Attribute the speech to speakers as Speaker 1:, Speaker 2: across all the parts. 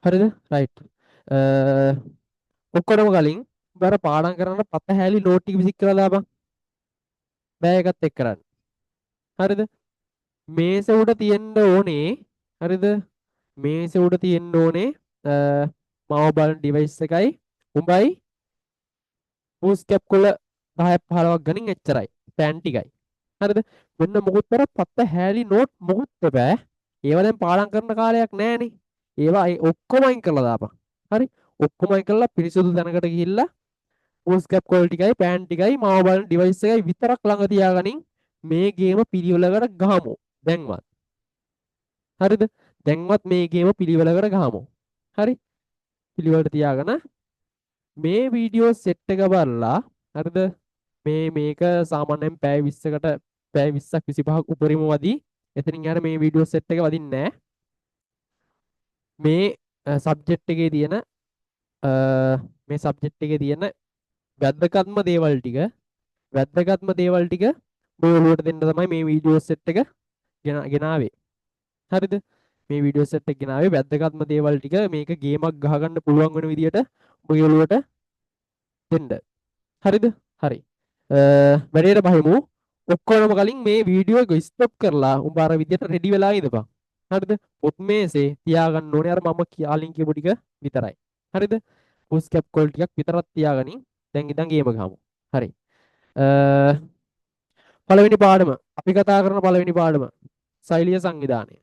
Speaker 1: හරිද? රයිට්. ඔක්කොටම කලින් බර පාඩම් කරන්න පත හැලි නෝට් ටික විසික් කරලා දාපන්. බෑ එකත් එක්ක කරන්න. හරිද? මේස උඩ තියෙන්න ඕනේ. හරිද? මේස උඩ තියෙන්න ඕනේ මව බලන ඩිවයිස් එකයි උඹයි පූස් කැප් කොල 10ක් 15ක් ගනින් එච්චරයි. පෑන් ටිකයි. හරිද? මෙන්න මොකුත් කර පත්ත හැලි නෝට් මොකුත් බෑ. ඒවා දැන් පාඩම් කරන කාලයක් නෑනේ. ඒවා ඔක්කොම අයින් කරලා දාපන්. හරි? ඔක්කොම අයින් කරලා පිරිසුදු තැනකට ගිහිල්ලා පූස් කැප් කොල ටිකයි පෑන් ටිකයි මව බලන ඩිවයිස් එකයි විතරක් ළඟ තියාගනින් මේ ගේම පිළිවෙලකට ගහමු. දැන්වත්. හරිද? දැන්වත් මේ ගේම පිළිවෙලකට ගහමු. හරි? පිළිවෙලට තියාගෙන මේ වීඩියෝ සෙට් එක බලලා හරිද? මේක සාමාන්‍යයෙන් පැය 20කට පැය 20ක් 25ක් උඩරිම වදී. එතනින් යාර මේ වීඩියෝ සෙට් එක වදින්නේ නැහැ. මේ සබ්ජෙක්ට් එකේ තියෙන මේ සබ්ජෙක්ට් එකේ තියෙන වැදගත්ම දේවල් ටික මේ ඔළුවට දෙන්න තමයි මේ වීඩියෝ සෙට් එක ගෙනාවේ. හරිද? මේ වීඩියෝ සෙට් එක ගෙනාවේ වැදගත්ම දේවල් ටික මේක ගේමක් ගහගන්න පුළුවන් වෙන විදියට ඔය ඔළුවට දෙන්න. හරිද? හරි. වැඩේට බහිමු. ඔක්කොම කලින් මේ වීඩියෝ එක ස්ටොප් කරලා උඹ අර විදියට රෙඩි වෙලා ඉඳපන්. හරිද? පොත් මේසේ තියාගන්න ඕනේ අර මම යාලින් කියපු ටික විතරයි. හරිද? පුස් කැප් කෝල් ටිකක් විතරක් තියාගනින්. දැන් ඉඳන් ගේම ගහමු. හරි. පළවෙනි පාඩම අපි කතා කරන පළවෙනි පාඩම ශෛලිය සංවිධානය.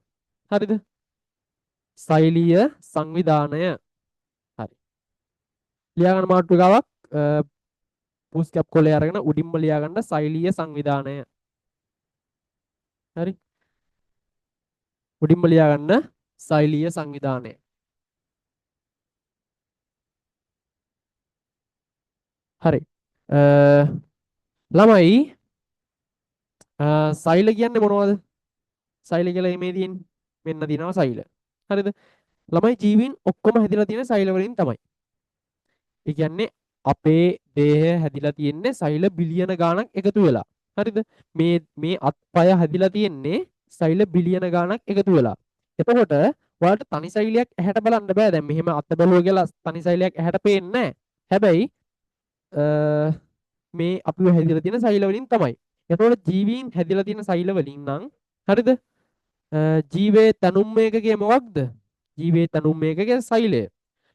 Speaker 1: හරිද? ශෛලිය සංවිධානය. හරි. ලියාගන්න මාතෘකාවක් පුස් කැප් කොලේ අරගෙන උඩින්ම ලියාගන්න ශෛලිය සංවිධානය. හරි. උඩින්ම ලියාගන්න ශෛලිය සංවිධානය. හරි. ළමයි සෛල කියන්නේ මොනවද? සෛල කියලා මේ තියෙන්නේ. මෙන්න දිනවා සෛල. හරිද? ළමයි ජීවීන් ඔක්කොම හැදිලා තියෙන සෛල වලින් තමයි. ඒ කියන්නේ අපේ දේහය හැදිලා තියෙන්නේ සෛල බිලියන ගාණක් එකතු වෙලා. හරිද? මේ අත්පය හැදිලා තියෙන්නේ සෛල බිලියන ගාණක් එකතු වෙලා. එතකොට ඔයාලට තනි සෛලයක් ඇහැට බලන්න බෑ. දැන් මෙහෙම අත බැලුවා කියලා තනි සෛලයක් ඇහැට පේන්නේ නැහැ. හැබැයි මේ අපිව හැදිලා තියෙන සෛල වලින් තමයි. එතකොට ජීවීන් හැදිලා තියෙන සෛල වලින් නම් හරිද? ජීවයේ තනුම් මේකකයේ මොකක්ද? ජීවයේ තනුම් මේකකයේ සෛලය.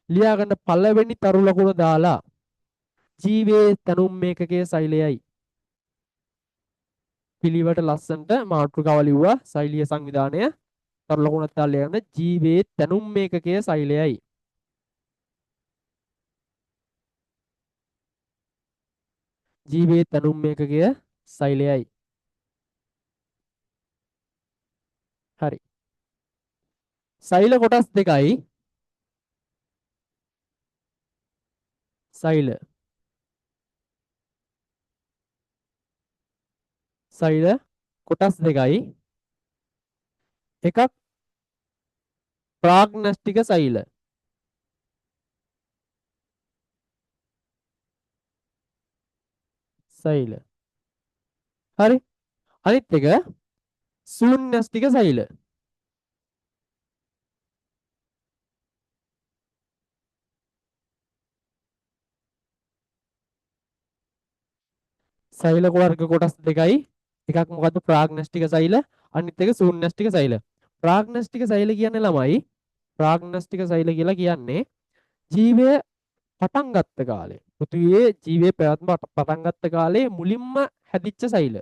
Speaker 1: ලියා ගන්න පළවෙනි තරු ලකුණ දාලා ජීවයේ තනුම් මේකකයේ සෛලයයි. පිළිවෙලට ලස්සන්ට මාතෘකාව ලිව්වා සෛලීය සංවිධානය. තරු ලකුණක් දාලා ලියා ගන්න ජීවයේ තනුම් මේකකයේ සෛලයයි. ජීවයේ තනුම් මේකකයේ සෛලයයි. හරි. සෛල කොටස් දෙකයි. සෛල කොටස් දෙකයි. එකක් ප්‍රාග්නස්ටික සෛල. හරි. අනිත් එක ශූන්‍යස්ටික සෛල. සෛල වර්ග කොටස් දෙකයි. එකක් මොකද්ද ප්‍රාග්නස්ටික සෛල, අනිත් එක ශූන්‍යස්ටික සෛල. ප්‍රාග්නස්ටික සෛල කියන්නේ ළමයි ප්‍රාග්නස්ටික සෛල කියලා කියන්නේ ජීවය පටන් ගත්ත කාලේ. පෘථිවියේ ජීවයේ පැවැත්ම පටන් ගත්ත කාලේ මුලින්ම හැදිච්ච සෛල.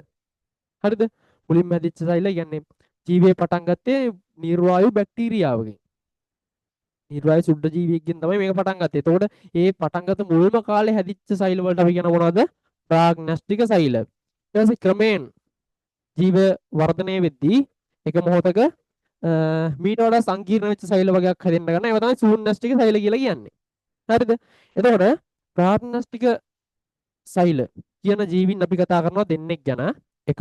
Speaker 1: හරිද? මුලින්ම හැදිච්ච සෛල කියන්නේ ජීවයේ පටන් ගත්තේ නිර්වායු බැක්ටීරියාවකින්. නිර්වායු සුද්ධ ජීවියෙක්ගෙන් තමයි මේක පටන් ගත්තේ. එතකොට ඒ පටන් ගත්ත මුල්ම කාලේ හැදිච්ච සෛල වලට අපි කියන මොනවද? ප්‍රාග්නස්ටික සෛල. ඊට පස්සේ ක්‍රමයෙන් ජීව වර්ධනය වෙද්දී එක මොහොතක මීට වඩා සංකීර්ණ වෙච්ච සෛල වර්ගයක් හැදෙන්න ගන්න. ඒවා තමයි ශූන්‍යස්ටික සෛල කියලා කියන්නේ. හරිද? එතකොට ප්‍රාග්නස්ටික සෛල කියන ජීවීන් අපි කතා කරනවා දෙන්නෙක් ගැන. එකක්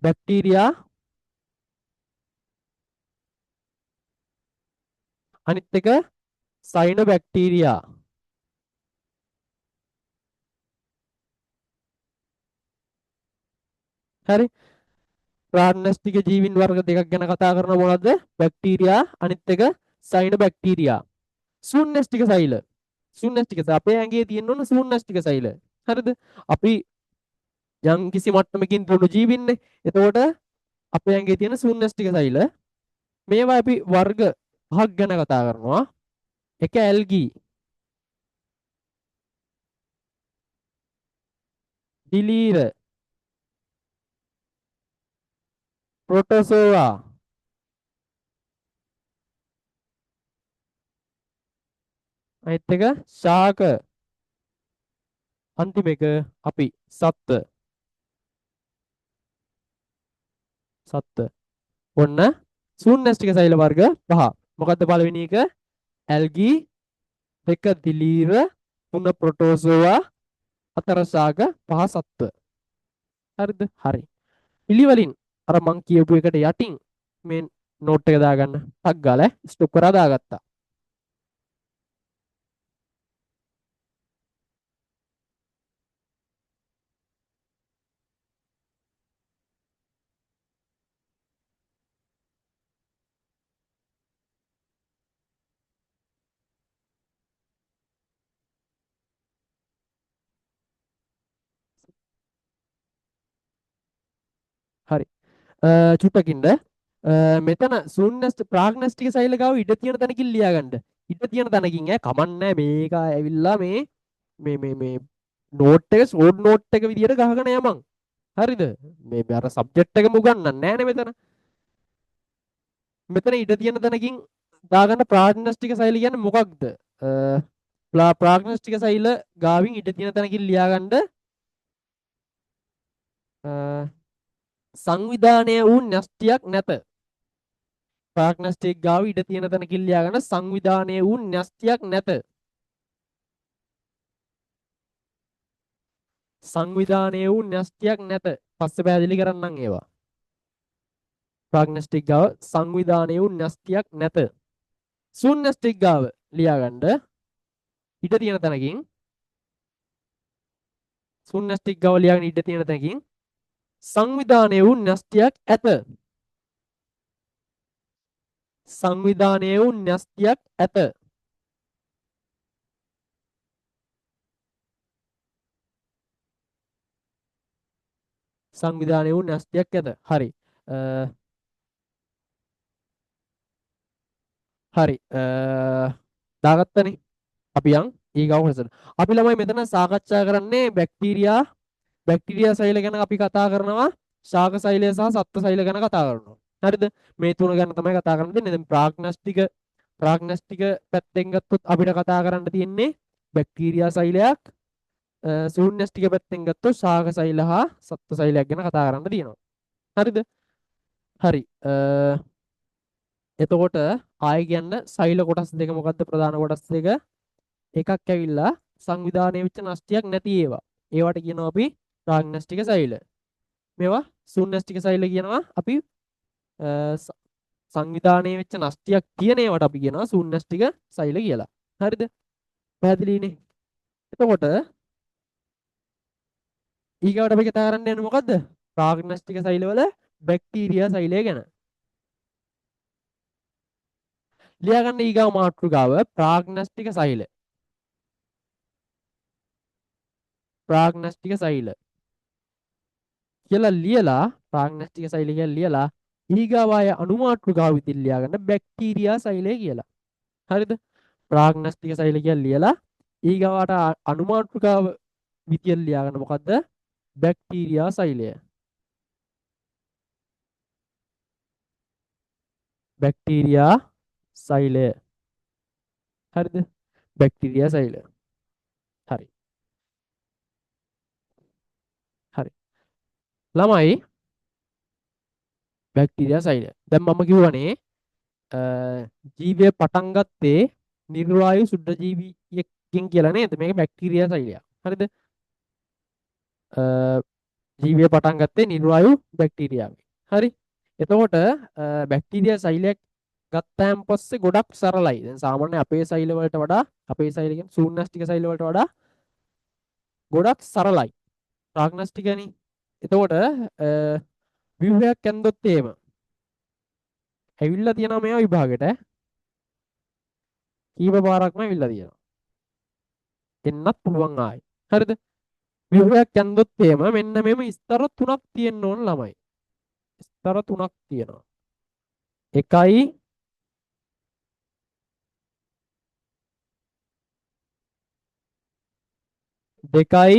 Speaker 1: බැක්ටීරියා, අනිත් එක සයිනෝබැක්ටීරියා. හරි. ප්‍රාග්නස්ටික ජීවීන් වර්ග දෙකක් ගැන කතා කරන මොනවද? බැක්ටීරියා අනිත් එක සයිනෝබැක්ටීරියා. ශූන්‍යෂ්ටික සෛල. ශූන්‍යෂ්ටික අපේ ඇඟේ තියෙන ඕන ශූන්‍යෂ්ටික සෛල. හරිද? අපි යම් කිසි මට්ටමකින් දුණු ජීවින්නේ. එතකොට අපේ ඇඟේ තියෙන ශූන්‍යෂ්ටික සෛල මේවා අපි වර්ග පහක් ගැන කතා කරනවා. එක ඇල්ගී, දිලීර, ප්‍රොටෝසෝවා, අනිත් එක ශාක, අන්තිම එක අපි සත්ත්ව. සත්ත්ව. ඔන්න ශූන්‍යෂ්ටික සෛල වර්ග පහ. මොකද්ද පළවෙනි එක? ඇල්ගී, දෙක දිලීර, තුන ප්‍රොටෝසෝවා, හතර ශාක, පහ සත්ත්ව. හරිද? හරි. පිළිවෙලින් අර මං කියපු එකට යටින් මේ නෝට් එක දාගන්න. ටක් ගාලා ස්ටොප් කරලා දාගත්තා. හරි. චුට්ටකින්ද මෙතන ශූන්‍යස්ත ප්‍රාග්නස්ටික සෛල ගාව ඉඩ තියෙන තැනකින් ලියාගන්න. ඉඩ තියෙන තැනකින් කමන්නේ මේක ඇවිල්ලා මේ නෝට් එක ෂෝට් නෝට් එක විදියට ගහගෙන යමන්. හරිද? මේ අර සබ්ජෙක්ට් එකම උගන්වන්නේ නැහැ නේ මෙතන. මෙතන ඉඩ තියෙන තැනකින් දාගන්න ප්‍රාග්නස්ටික සෛල කියන්නේ මොකක්ද? ප්‍රාග්නස්ටික සෛල ගාවින් ඉඩ තියෙන තැනකින් ලියාගන්න සංවිධානය වූ න්‍යෂ්ටියක් නැත. ප්‍රාග්නස්ටික් ගාව ඉඩ තියෙන තැනකින් ලියාගන්න සංවිධානය වූ න්‍යෂ්ටියක් නැත. සංවිධානය වූ න්‍යෂ්ටියක් නැත. පස්සේ පැහැදිලි කරන්නම් ඒවා. ප්‍රාග්නස්ටික් ගාව සංවිධානය වූ න්‍යෂ්ටියක් නැත. ශූන්‍යෂ්ටික් ගාව ලියාගන්න ඉඩ තියෙන තැනකින් ශූන්‍යෂ්ටික් ගාව ලියාගෙන ඉඩ තියෙන තැනකින් සංවිධානය වූ න්‍යෂ්ටියක් ඇත. සංවිධානය වූ න්‍යෂ්ටියක් ඇත. සංවිධානය වූ න්‍යෂ්ටියක් ඇත. හරි. හරි. දාගත්තනේ. අපි යන් ඊගාව කොටසට. අපි ළමයි මෙතන සාකච්ඡා කරන්නේ බැක්ටීරියා සෛල ගැන අපි කතා කරනවා. ශාක සෛලය සහ සත්ත්ව සෛල ගැන කතා කරනවා. හරිද? මේ තුන ගැන තමයි කතා කරන්න දෙන්නේ. දැන් ප්‍රාග්නස්ටික පැත්තෙන් ගත්තොත් අපිට කතා කරන්න තියෙන්නේ බැක්ටීරියා සෛලයක්. ශූන්‍යෂ්ටික පැත්තෙන් ගත්තොත් ශාක සෛල හා සත්ත්ව සෛලයක් ගැන කතා කරන්න තියෙනවා. හරිද? හරි. එතකොට ආයෙ කියන්න සෛල කොටස් දෙක මොකද්ද ප්‍රධාන කොටස් දෙක? එකක් ඇවිල්ලා සංවිධානය වෙච්ච නෂ්ටියක් නැති ඒවා. ඒවට කියනවා අපි ප්‍රාග්නස්ටික සෛල. මේවා ශූන්‍යෂ්ටික සෛල කියනවා අපි සංවිධානය වෙච්ච නෂ්ටියක් තියෙන ඒවට අපි කියනවා ශූන්‍යෂ්ටික සෛල කියලා. හරිද? පැහැදිලිනේ? එතකොට ඊගවට අපි කතා කරන්න යන්නේ මොකද්ද? ප්‍රාග්නස්ටික සෛලවල බැක්ටීරියා සෛලය ගැන. ලියාගන්න ඊගාව මාතෘකාව ප්‍රාග්නස්ටික සෛල. ප්‍රාග්නස්ටික සෛල කියලා ලියලා ප්‍රාග්නස්ටික සෛල කියලා ලියලා ඊගාව ආය අනුමාතෘකාව විදිහට ලියාගන්න බැක්ටීරියා සෛලය කියලා. හරිද? ප්‍රාග්නස්ටික සෛල කියලා ලියලා ඊගාවට අනුමාතෘකාව විදිහට ලියාගන්න මොකද්ද? බැක්ටීරියා සෛලය. බැක්ටීරියා සෛලය. හරිද? බැක්ටීරියා සෛලය. හරි. හරි. ළමයි බැක්ටීරියා සෛලය. දැන් මම කිව්වනේ ජීවය පටන් ගත්තේ නිර්වායු සුද්ධජීවියෙක්ගෙන් කියලා නේද? මේක බැක්ටීරියා සෛලයක්. හරිද? ජීවය පටන් ගත්තේ නිර්වායු බැක්ටීරියාවෙන්. හරි. එතකොට බැක්ටීරියා සෛලයක් ගත්තාන් පස්සේ ගොඩක් සරලයි. දැන් සාමාන්‍ය අපේ සෛල වලට වඩා අපේ සෛල කියන්නේ ශූන්‍යෂ්ටික සෛල වලට වඩා ගොඩක් සරලයි. ප්‍රාග්නස්ටිකනේ. එතකොට විවරයක් ඇන්දොත් එහෙම ඇවිල්ලා තියෙනවා මේවා විභාගෙට. කීප පාරක්ම ඇවිල්ලා තියෙනවා. එන්නත් පුළුවන් ආයි. හරිද? විභවයක් යන්දොත් එහෙම මෙන්න මෙහෙම ස්තර තුනක් තියෙන්න ඕන ළමයි. ස්තර තුනක් තියෙනවා. එකයි දෙකයි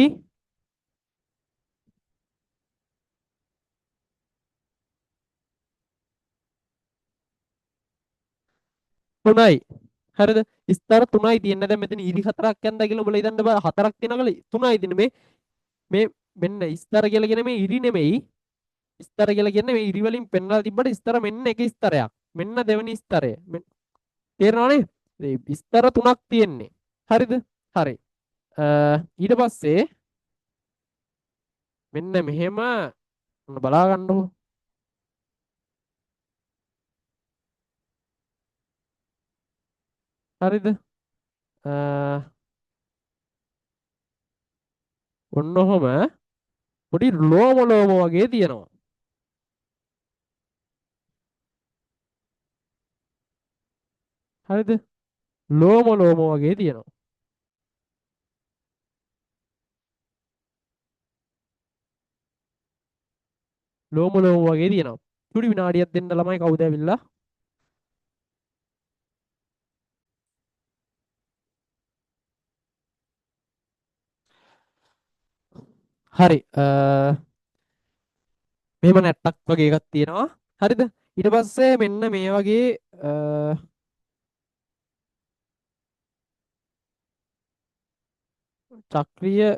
Speaker 1: තුනයි. හරිද? ස්තර තුනයි තියෙන්නේ. දැන් මෙතන ඉරි හතරක් යන්දා කියලා උඹලා හිතන්න බෑ. හතරක් තියෙනවා කියලා තුනයි තියෙන්නේ. මේ මෙන්න ස්තර කියලා කියන මේ ඉරි නෙමෙයි. ස්තර කියලා කියන්නේ මේ ඉරි වලින් පෙන්වලා තිබ්බට ස්තර මෙන්න එක ස්තරයක්. මෙන්න දෙවෙනි ස්තරය. තේරෙනවනේ? ස්තර තුනක් තියෙන්නේ. හරිද? හරි. ඊට පස්සේ මෙන්න මෙහෙම ඔන්න බලා ගන්නකො. හරිද? ඔන්න ඔහම පොඩි ලෝම වගේ තියෙනවා. හරිද? ලෝම වගේ තියෙනවා. ලෝම වගේ තියෙනවා. චුටි විනාඩියක් දෙන්න ළමයි කවුද ඇවිල්ලා? හරි. මෙහෙම නැට්ටක් වගේ එකක් තියෙනවා. හරිද? ඊට පස්සේ මෙන්න මේ වගේ චක්‍රීය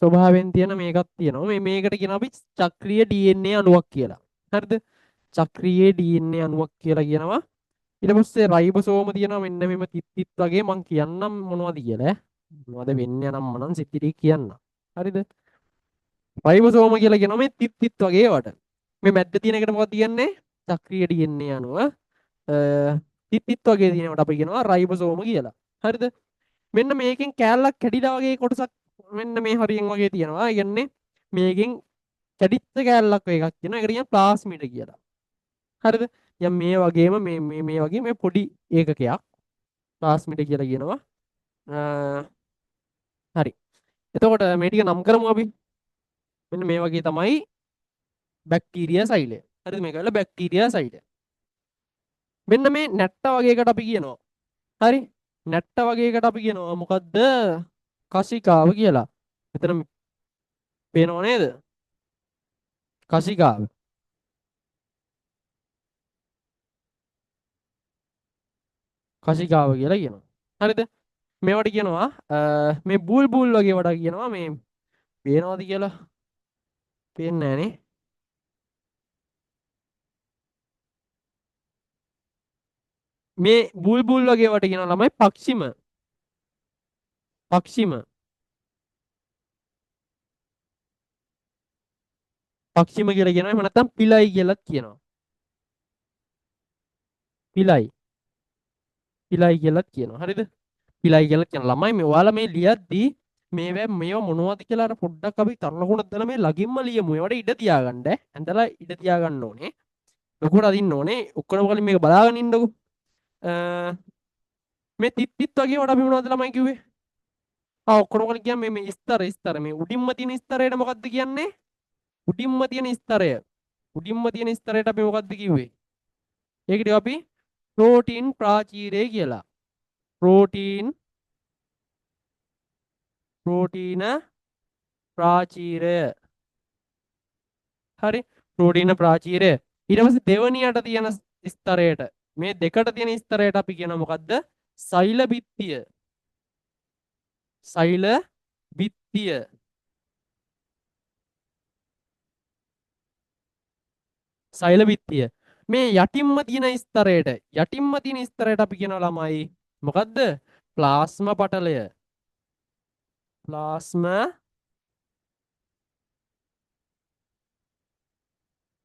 Speaker 1: ස්වභාවයෙන් තියෙන මේකක් තියෙනවා. මේකට කියනවා අපි චක්‍රීය DNA අණුවක් කියලා. හරිද? චක්‍රීය DNA අණුවක් කියලා කියනවා. ඊට පස්සේ රයිබෝසෝම තියෙනවා මෙන්න මෙහෙම තිත් වගේ මං කියන්නම් මොනවද කියලා. මොනවද වෙන්නේ නම් මනම් සිතිරි කියන්න. හරිද? රයිබෝසෝම කියලා කියනවා මේ තිත් වගේ වට. මේ මැද්ද තියෙන එකට මොකක්ද කියන්නේ? චක්‍රීය DNA අණුව. තිත් වගේ තියෙනවට අපි කියනවා රයිබෝසෝම කියලා. හරිද? මෙන්න මේකෙන් කෑල්ලක් කැඩිලා වගේ කොටසක් මෙන්න මේ හරියෙන් වගේ තියෙනවා. ඒ කියන්නේ මේකෙන් කැඩිච්ච කෑල්ලක් වගේ එකක් තියෙනවා. ඒකට කියන ප්ලාස්මිඩ කියලා. හරිද? දැන් මේ වගේම මේ වගේ මේ පොඩි ඒකකයක් ප්ලාස්මිඩ කියලා කියනවා. හරි. එතකොට මේ ටික නම් කරමු අපි. මෙන්න මේ වගේ තමයි බැක්ටීරියා සෛලය. හරිද? මේක වෙලා බැක්ටීරියා සෛලය. මෙන්න මේ නැට්ට වගේ එකට අපි කියනවා. හරි? නැට්ට වගේ එකට අපි කියනවා මොකද්ද? කසිකාව කියලා. මෙතන පේනව නේද? කසිකාව. කසිකාව කියලා කියනවා. හරිද? මේවට කියනවා මේ බූල් වගේ වඩා කියනවා මේ පේනවද කියලා? පේන්නේ නැහනේ. මේ බූල් වගේ වට කියනවා ළමයි පක්ෂිම. පක්ෂිම. පක්ෂිම කියලා කියනවා. එහෙම නැත්නම් පිලයි කියලාත් කියනවා. පිලයි. පිලයි කියලාත් කියනවා. හරිද? පිලයි කියලා කියන ළමයි මේ ඔයාලා මේ ලියද්දී මේවා මොනවද කියලා අර පොඩ්ඩක් අපි තරලකුණක් දාලා මේ ළඟින්ම ලියමු. ඒවට ඉඩ තියාගන්න. ඇඳලා ඉඩ තියාගන්න ඕනේ. ලොකුට අදින්න ඕනේ. ඔක්කොම කලින් මේක බලාගෙන ඉන්නකෝ. මේ තිත් වගේ වට අපි මොනවද ළමයි කිව්වේ? ඔක්කොම කලින් කියන්නේ මේ ස්තර මේ උඩින්ම තියෙන ස්තරයට මොකද්ද කියන්නේ? උඩින්ම තියෙන ස්තරය. උඩින්ම තියෙන ස්තරයට අපි මොකද්ද කිව්වේ? ඒකට අපි ප්‍රෝටීන් ප්‍රාචීරය කියලා. ප්‍රෝටීන ප්‍රාචීරය. හරි? ප්‍රෝටීන ප්‍රාචීරය. ඊට පස්සේ දෙවණියට තියෙන ස්තරයට මේ දෙකට තියෙන ස්තරයට අපි කියන මොකද්ද? සෛල බිත්තිය. සෛල බිත්තිය. සෛල බිත්තිය. මේ යටින්ම තියෙන ස්තරයට අපි කියනවා ළමයි මොකද්ද? ප්ලාස්ම පටලය. ප්ලාස්ම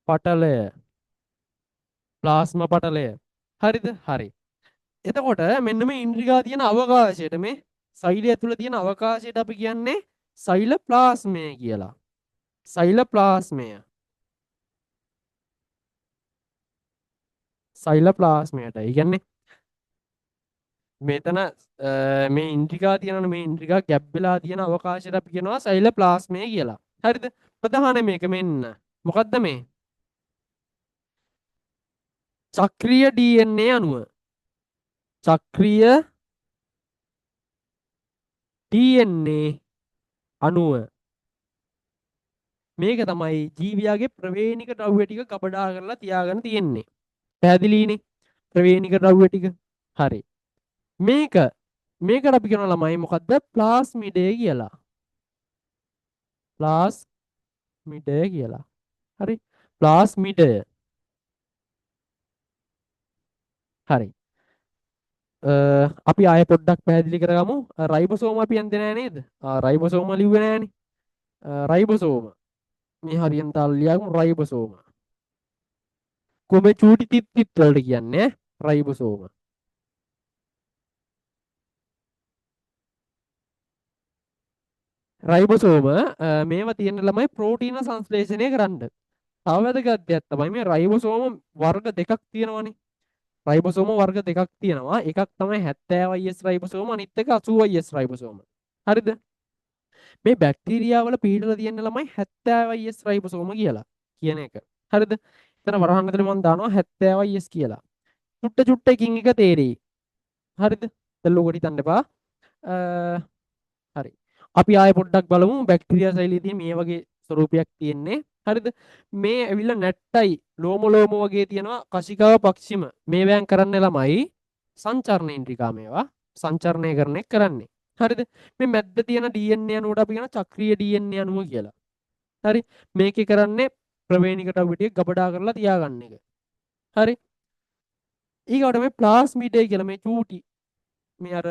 Speaker 1: පටලය. ප්ලාස්ම පටලය. හරිද? හරි. එතකොට මෙන්න මේ ඉන්ද්‍රිකා තියෙන අවකාශයට මේ සෛලය ඇතුළේ තියෙන අවකාශයට අපි කියන්නේ සෛල ප්ලාස්මය කියලා. සෛල ප්ලාස්මය. සෛල ප්ලාස්මයට. ඒ කියන්නේ මෙතන මේ ඉන්ද්‍රිකා තියෙනවනේ මේ ඉන්ද්‍රිකා ගැබ් වෙලා තියෙන අවකාශයට අපි කියනවා සෛලප්ලාස්මය කියලා. හරිද? ප්‍රධාන මේක මෙන්න. මොකද්ද මේ? චක්‍රීය DNA අණුව. චක්‍රීය DNA අණුව. මේක තමයි ජීවියාගේ ප්‍රවේණික ද්‍රව්‍ය ටික කපඩා කරලා තියාගෙන තියෙන්නේ. පැහැදිලිනේ? ප්‍රවේණික ද්‍රව්‍ය ටික. හරි. මේකට අපි කියන ළමයි මොකද්ද? ප්ලාස්මිඩය කියලා. ප්ලාස්මිඩය කියලා. හරි. ප්ලාස්මිඩය. හරි. අපි ආයෙ පොඩ්ඩක් පැහැදිලි කරගමු. රයිබෝසෝම අපි යන්නේ නැහැ නේද? රයිබෝසෝම ලිව්වේ නැහනේ. රයිබෝසෝම. මේ හරියෙන් තාල ලියමු රයිබෝසෝම. කොහේ චූටි තිත් තිත් වලට කියන්නේ රයිබෝසෝම. රයිබෝසෝම මේවා තියෙන ළමයි ප්‍රෝටීන සංශ්ලේෂණය කරන්න. තව වැදගත් දෙයක් තමයි මේ රයිබෝසෝම වර්ග දෙකක් තියෙනවානේ. රයිබෝසෝම වර්ග දෙකක් තියෙනවා. එකක් තමයි 70S රයිබෝසෝම අනිත් එක 80S රයිබෝසෝම. හරිද? මේ බැක්ටීරියා වල පීඩන තියෙන ළමයි 70S රයිබෝසෝම කියලා කියන එක. හරිද? එතන වරහන් ඇතුලේ මම දානවා 70S කියලා. චුට්ට චුට්ට එකින් එක තේරෙයි. හරිද? දැන් ලෝකෙට හිතන්න එපා. හරි. අපි ආයෙ පොඩ්ඩක් බලමු බැක්ටීරියා ශෛලියේ තියෙන මේ වගේ ස්වරූපයක් තියෙන්නේ. හරිද? මේ ඇවිල්ලා නැට්ටයි ලෝම වගේ තියෙනවා කශිකාව පක්ෂිම මේවැන් කරන්න ළමයි සංචරණ ඉන්ද්‍රිකා මේවා සංචරණය කරන්නේ කරන්නේ. හරිද? මේ මැද්ද තියෙන DNA අණුවට අපි කියන චක්‍රීය DNA අණුව කියලා. හරි? මේකේ කරන්නේ ප්‍රවේණික ද්‍රව්‍ය ටික ගබඩා කරලා තියාගන්න එක. හරි? ඊගොඩ මේ ප්ලාස්මිඩය කියලා මේ චූටි මේ අර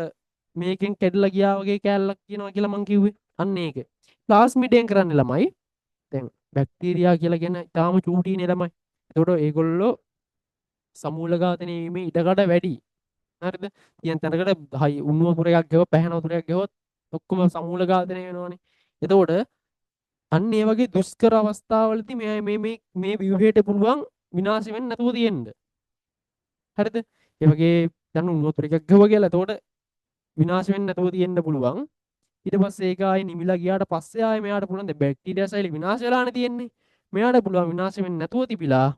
Speaker 1: මේකෙන් කැඩලා ගියා වගේ කෑල්ලක් කියනවා කියලා මං කිව්වේ. අන්න ඒක. ප්ලාස්මිඩයෙන් කරන්නේ ළමයි. දැන් බැක්ටීරියා කියලා කියන ඊටාම චූටිනේ ළමයි. ඒකට ඒගොල්ලෝ සමූල ඝාතනය වීමේ ඉඩකඩ වැඩි. හරිද? කියන තැනකට හයි උණු වතුරයක් ගෙව පැහැන වතුරයක් ගෙවොත් ඔක්කොම සමූල ඝාතනය වෙනවනේ. එතකොට අන්න ඒ වගේ දුෂ්කර අවස්ථාවලදී මේ ව්‍යුහයට පුළුවන් විනාශ වෙන්නේ නැතුව තියෙන්න. හරිද? ඒ වගේ දැන් උණු වතුරයක් ගෙව කියලා එතකොට විනාශ වෙන්නේ නැතුව තියෙන්න පුළුවන්. ඊට පස්සේ ඒක ආයේ නිමිලා ගියාට පස්සේ ආයේ මෙයාට පුළුවන් ද බැක්ටීරියා සෛල විනාශ වෙලානේ තියෙන්නේ. මෙයාට පුළුවන් විනාශ වෙන්නේ නැතුව තිබිලා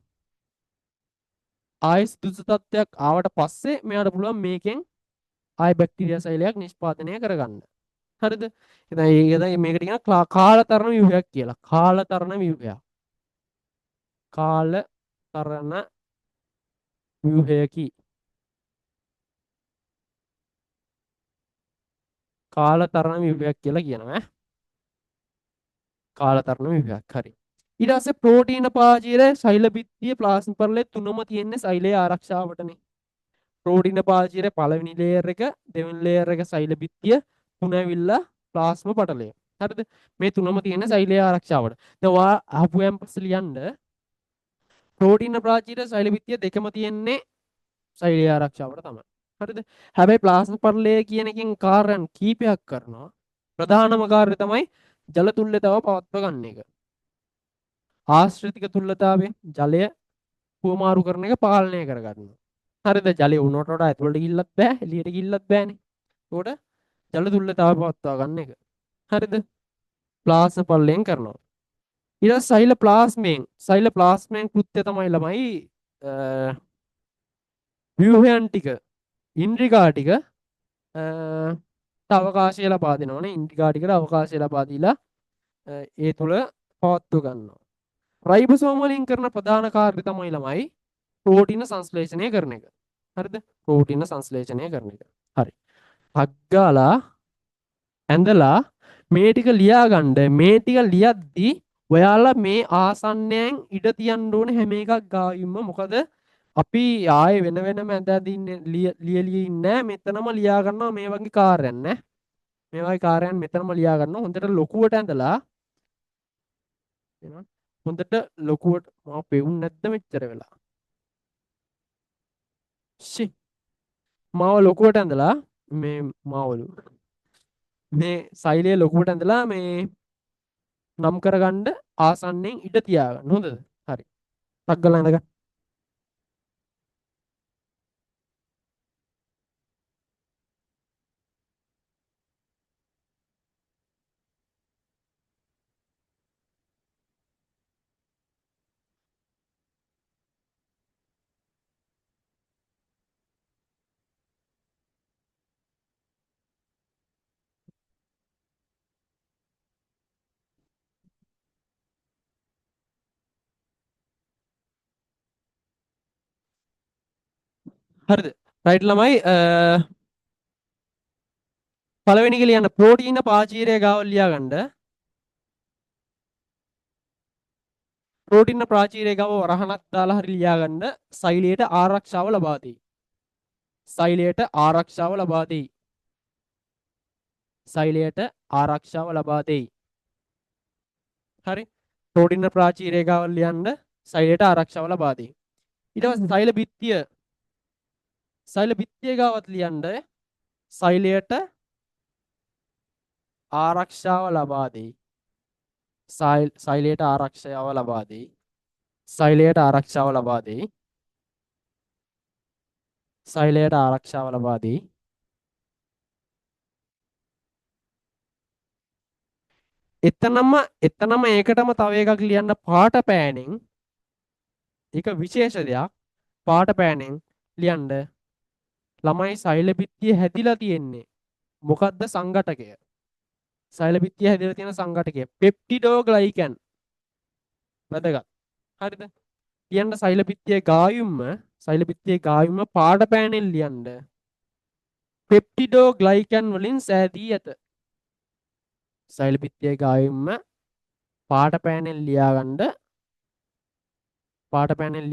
Speaker 1: ආයෙත් සුදුසු තත්ත්වයක් ආවට පස්සේ මෙයාට පුළුවන් මේකෙන් ආයෙ බැක්ටීරියා සෛලයක් නිෂ්පාදනය කරගන්න. හරිද? ඉතින් ඒක තමයි මේකට කියන කාලතරණ ව්‍යුහයක් කියලා. කාලතරණ ව්‍යුහයක්. කාලතරණ ව්‍යුහයකි. කාලතරණ ව්‍යුහයක් කියලා කියනවා. කාලතරණ ව්‍යුහයක්. හරි. ඊට පස්සේ ප්‍රෝටීන පාචීර සෛල බිත්තිය ප්ලාස්ම පරලේ තුනම තියෙන්නේ සෛලයේ ආරක්ෂාවටනේ. ප්‍රෝටීන පාචීර පළවෙනි ලේයර් එක දෙවෙනි ලේයර් එක සෛල බිත්තිය තුන ඇවිල්ලා ප්ලාස්ම පටලය. හරිද? මේ තුනම තියෙන්නේ සෛලයේ ආරක්ෂාවට. දැන් ඔයා අහපුවෙන් පස්සේ ලියන්න ප්‍රෝටීන ප්‍රාචීර සෛල බිත්තිය දෙකම තියෙන්නේ සෛලයේ ආරක්ෂාවට තමයි. හරිද? හැබැයි ප්ලාස්ම පරලය කියන එකෙන් කාර්යයන් කීපයක් කරනවා. ප්‍රධානම කාර්යය තමයි ජල තුල්්‍යතාව පවත්ව ගන්න එක. ආශ්‍රිතික තුල්ලතාවය ජලය පුවමාරු කරන එක පාලනය කරගන්නවා. හරිද? ජලය උණුවට වඩා ඇතුළට ගිල්ලත් බෑ, එළියට ගිල්ලත් බෑනේ. ඒකට ජල තුල්ලතාවය පවත්වා ගන්න එක. හරිද? ප්ලාස්ම පල්ලයෙන් කරනවා. ඊට සෛල ප්ලාස්මයෙන් කෘත්‍ය තමයි ළමයි ව්‍යුහයන් ටික ඉන්ද්‍රිකා ටික අවකාශය ලබා දෙනවනේ. ඉන්ද්‍රිකා ටිකට අවකාශය ලබා දීලා ඒ තුල පවත්ව ගන්නවා. රයිබෝසෝම වලින් කරන ප්‍රධාන කාර්යය තමයි ළමයි ප්‍රෝටීන සංශ්ලේෂණය කරන එක. හරිද? ප්‍රෝටීන සංශ්ලේෂණය කරන එක. හරි. අග්ගාලා ඇඳලා මේ ටික ලියාගන්න. මේ ටික ලියද්දී ඔයාලා මේ ආසන්නයෙන් ඉඩ තියන්න ඕනේ හැම එකක් ගාවින්ම. මොකද අපි ආයේ වෙන වෙනම ඇඳ අදින්නේ ලියලිය ඉන්නේ මෙතනම ලියා ගන්නවා මේ වගේ කාර්යයන් නේ. මේ වගේ කාර්යයන් මෙතනම ලියා ගන්නවා. හොඳට ලොකුවට ඇඳලා එනවා. හොඳට ලොකුවට මම පෙවුන්නේ නැද්ද මෙච්චර වෙලා? ෂි මාව ලොකුවට ඇඳලා මේ මාවලු මේ සෛලය ලොකුවට ඇඳලා මේ නම් කරගන්න ආසන්නෙන් ඉඩ තියාගන්න. හොඳද? හරි. ටක් ගාලා ඇඳගන්න. හරිද? රයිට් ළමයි පළවෙනි එක ලියන්න ප්‍රෝටීන පාචීරය ගාව ලියා ගන්න. ප්‍රෝටීන ප්‍රාචීරය ගාව වරහණක් දාලා හරි ලියා ගන්න. සෛලයට ආරක්ෂාව ලබා දෙයි. සෛලයට ආරක්ෂාව ලබා දෙයි. සෛලයට ආරක්ෂාව ලබා දෙයි. හරි. ප්‍රෝටීන ප්‍රාචීරය ගාව ලියන්න සෛලයට ආරක්ෂාව ලබා දෙයි. ඊට පස්සේ සෛල බිත්තිය ගාවත් ලියන්න සෛලයට ආරක්ෂාව ලබා දෙයි. සෛලයට ආරක්ෂාව ලබා දෙයි. සෛලයට ආරක්ෂාව ලබා දෙයි. සෛලයට ආරක්ෂාව ලබා දෙයි. එතනම ඒකටම තව එකක් ලියන්න පාට පෑනෙන්. ඒක විශේෂ දෙයක්. පාට පෑනෙන් ලියන්න ළමයි සෛල බිත්තිය හැදිලා තියෙන්නේ. මොකද්ද සංඝටකය? සෛල බිත්තිය හැදිලා තියෙන සංඝටකය පෙප්ටිඩෝග්ලයිකන්. වැදගත්. හරිද? ලියන්න සෛල බිත්තියේ ගායුම්ම පාට පෑනෙන් ලියන්න පෙප්ටිඩෝග්ලයිකන් වලින් සෑදී ඇත. සෛල බිත්තියේ ගායුම්ම පාට පෑනෙන්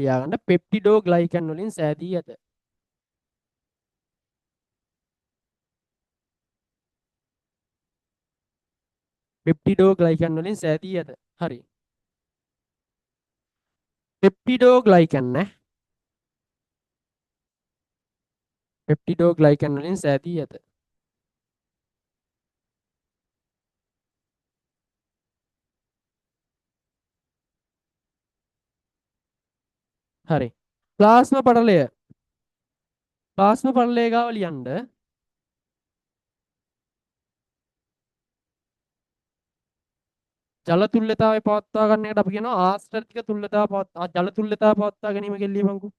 Speaker 1: ලියාගන්න පෙප්ටිඩෝග්ලයිකන් වලින් සෑදී ඇත. පෙප්ටිඩෝග්ලයිකන් වලින් සෑදී ඇත. හරි. පෙප්ටිඩෝග්ලයිකන් නේ. පෙප්ටිඩෝග්ලයිකන් වලින් සෑදී ඇත. හරි. ප්ලාස්ම පටලය ගාව ලියන්න ජල තුල්‍යතාවය පවත්වා ගන්න එකට අපි කියනවා ආශ්‍රිතික තුල්‍යතාව ජල තුල්‍යතාව පවත්වා ගැනීම කියලා ලියපන්කෝ.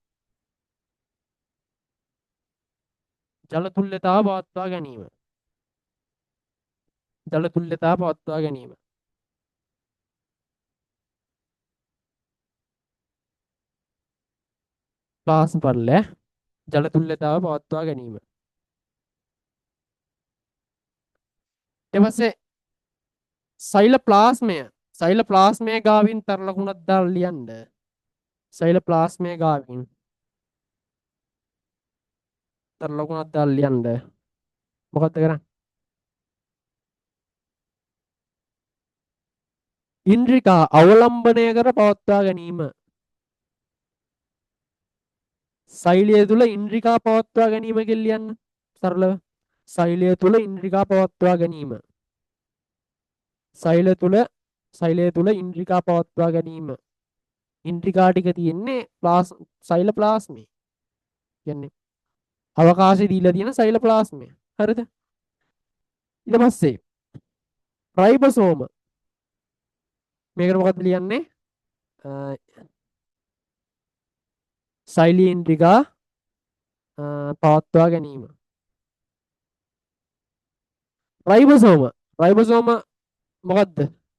Speaker 1: ජල තුල්‍යතාව පවත්වා ගැනීම. ජල තුල්‍යතාව පවත්වා ගැනීම. ප්ලාස්ම පටලය ජල තුල්‍යතාව පවත්වා ගැනීම. ඊට පස්සේ සෛල ප්ලාස්මය ගාවින් තර ලකුණක් දාලා ලියන්න. සෛල ප්ලාස්මය ගාවින් තර ලකුණක් දාලා ලියන්න. මොකද්ද කරන්නේ? ඉන්ද්‍රිකා අවලම්බනය කර පවත්වා ගැනීම. සෛලය තුල ඉන්ද්‍රිකා පවත්වා ගැනීම කියලා ලියන්න. සරලව. සෛලය තුල ඉන්ද්‍රිකා පවත්වා ගැනීම. සෛලය තුල ඉන්ද්‍රිකා පවත්වා ගැනීම. ඉන්ද්‍රිකා ටික තියෙන්නේ සෛල ප්ලාස්මේ. කියන්නේ අවකාශය දීලා තියෙන සෛල ප්ලාස්මය. හරිද? ඊට පස්සේ රයිබෝසෝම. මේකට මොකක්ද ලියන්නේ? සෛලීය ඉන්ද්‍රිකා පවත්වා ගැනීම. රයිබෝසෝම මොකද්ද?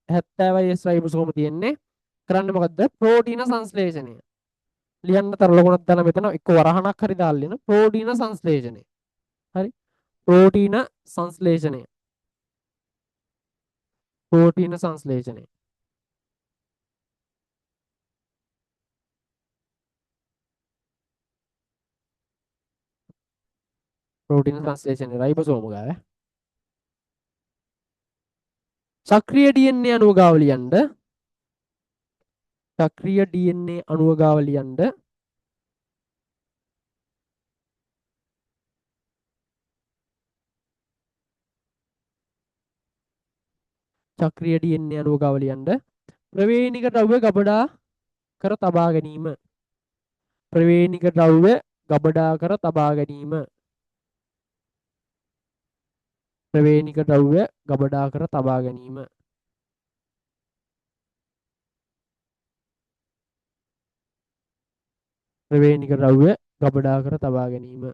Speaker 1: 70S රයිබෝසෝම තියෙන්නේ. කරන්නේ මොකද්ද? ප්‍රෝටීන සංශ්ලේෂණය. ලියන්න තර ලකුණක් දාලා මෙතන එක්ක වරහණක් හරි දාලා ලියන ප්‍රෝටීන සංශ්ලේෂණය. හරි. ප්‍රෝටීන සංශ්ලේෂණය. ප්‍රෝටීන සංශ්ලේෂණය. ප්‍රෝටීන සංශ්ලේෂණය රයිබෝසෝම ගාව. සක්‍රීය DNA අණුව ගාව ලියන්න. සක්‍රීය DNA අණුව ගාව ලියන්න. සක්‍රීය DNA අණුව ගාව ලියන්න. ප්‍රවේණික ද්‍රව්‍ය ගබඩා කර තබා ගැනීම. ප්‍රවේණික ද්‍රව්‍ය ගබඩා කර තබා ගැනීම. ප්‍රවේණික ද්‍රව්‍ය ගබඩා කර තබා ගැනීම. ප්‍රවේණික ද්‍රව්‍ය ගබඩා කර තබා ගැනීම.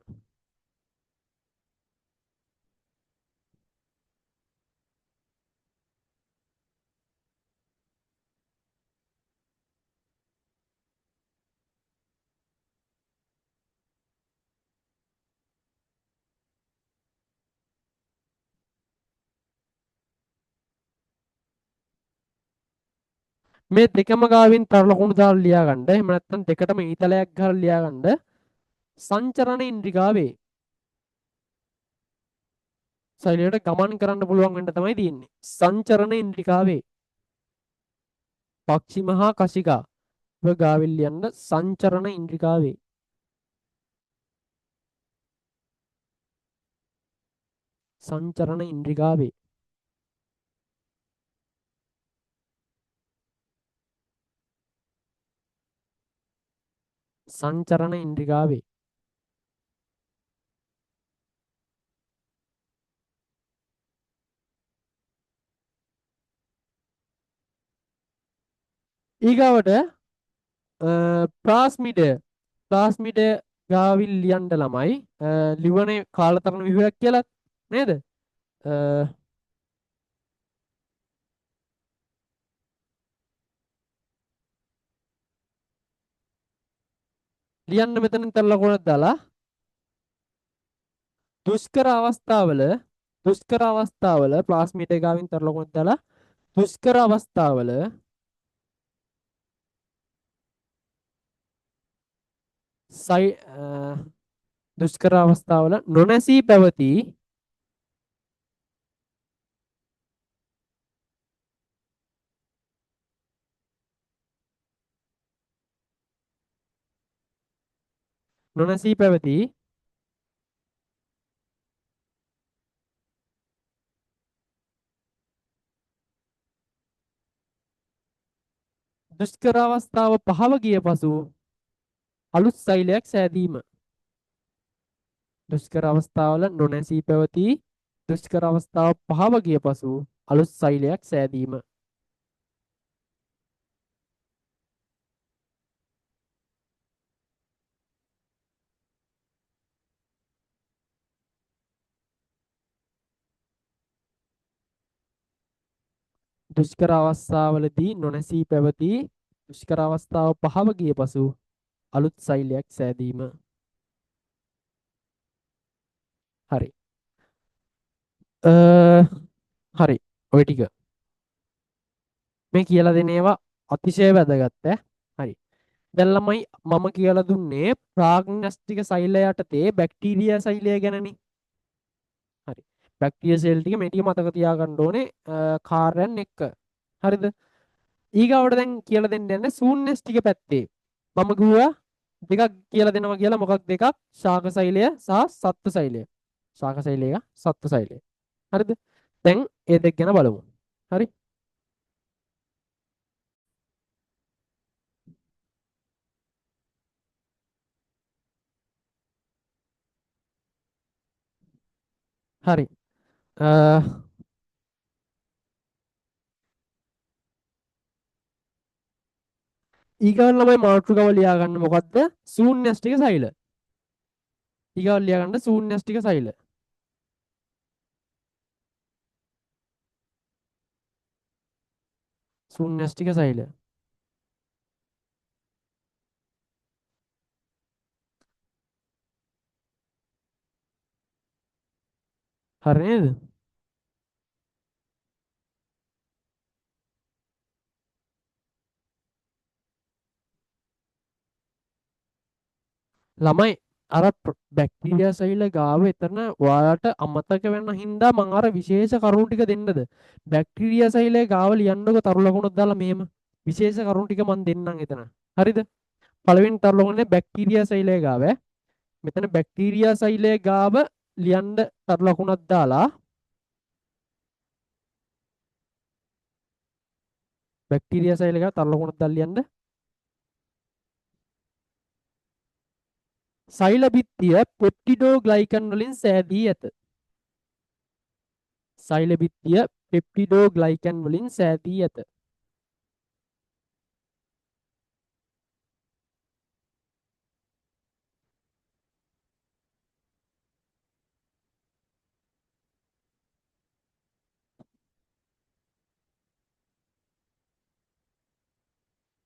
Speaker 1: මේ දෙකම ගාවින් තර ලකුණු දාලා ලියා ගන්න. එහෙම නැත්නම් දෙකටම ඊතලයක් ගහලා ලියා ගන්න. සංචරණ ඉන්ද්‍රිකාවේ සෛලයට ගමන් කරන්න පුළුවන් වෙන්න තමයි තියෙන්නේ. සංචරණ ඉන්ද්‍රිකාවේ පක්ෂිම හා කශිකා ගාවින් ලියන්න සංචරණ ඉන්ද්‍රිකාවේ සංචරණ ඉන්ද්‍රිකාවේ සංචරණ ඉන්ද්‍රිකාවේ ඊගාවට ප්ලාස්මිඩය ප්ලාස්මිඩය ගාවින් ලියන්න ළමයි ලිවනේ කාලතරණ විහුවක් කියලා නේද? ලියන්න මෙතනින් තර ලකුණක් දාලා දුෂ්කර අවස්ථාවල ප්ලාස්මිඩය ගාවින් තර ලකුණක් දාලා දුෂ්කර අවස්ථාවල සයි දුෂ්කර අවස්ථාවල නොනැසී පැවති නොනැසී පැවති දුෂ්කර අවස්ථාව පහව ගිය පසු අලුත් සෛලයක් සෑදීම දුෂ්කර අවස්ථාවල නොනැසී පැවති දුෂ්කර අවස්ථාව පහව ගිය පසු අලුත් සෛලයක් සෑදීම දුෂ්කර අවස්ථාවලදී නොනැසී පැවති දුෂ්කර අවස්ථාව පහව ගිය පසු අලුත් සෛලයක් සෑදීම හරි හරි ඔය ටික මේ කියලා දෙන ඒවා අතිශය වැදගත් හරි දැන් ළමයි මම කියලා දුන්නේ ප්‍රාග්නස්ටික සෛලය යටතේ බැක්ටීරියා සෛලය ගැනනේ හරි බැක්ටීරියා සෙල් ටික මේ ටික මතක තියාගන්න ඕනේ කාර්යයන් එක්ක හරිද ඊගාවට දැන් කියලා දෙන්න යන්නේ ශූන්‍යස්ටික පැත්තේ මම කිව්වා දෙකක් කියලා දෙනවා කියලා මොකක් දෙකක් ශාක සෛලය සහ සත්ත්ව සෛලය ශාක සෛලය සත්ත්ව සෛලය හරිද දැන් ඒ දෙක ගැන බලමු හරි හරි ඊගාන ළමයි මාතෘකාව ලියා ගන්න මොකද්ද ශූන්‍යස්ටික සෛල ඊගාව ලියා ගන්න ශූන්‍යස්ටික සෛල ශූන්‍යස්ටික සෛල හරි නේද ළමයි අර බැක්ටීරියා සෛල ගාව එතන ඔයාලට අමතක වෙන හින්දා මම අර විශේෂ කරුණු ටික දෙන්නද බැක්ටීරියා සෛලය ගාව ලියන්නකො තරු ලකුණක් දාලා මෙහෙම විශේෂ කරුණු ටික මම දෙන්නම් එතන හරිද පළවෙනි තරු ලකුණේ බැක්ටීරියා සෛලය ගාව මෙතන බැක්ටීරියා සෛලය ගාව ලියන්න තරු ලකුණක් දාලා බැක්ටීරියා සෛලය ගාව තරු ලකුණක් දාලා ලියන්න සෛල බිත්තිය පෙප්ටිඩෝග්ලයිකන් වලින් සෑදී ඇත. සෛල බිත්තිය පෙප්ටිඩෝග්ලයිකන් වලින් සෑදී ඇත.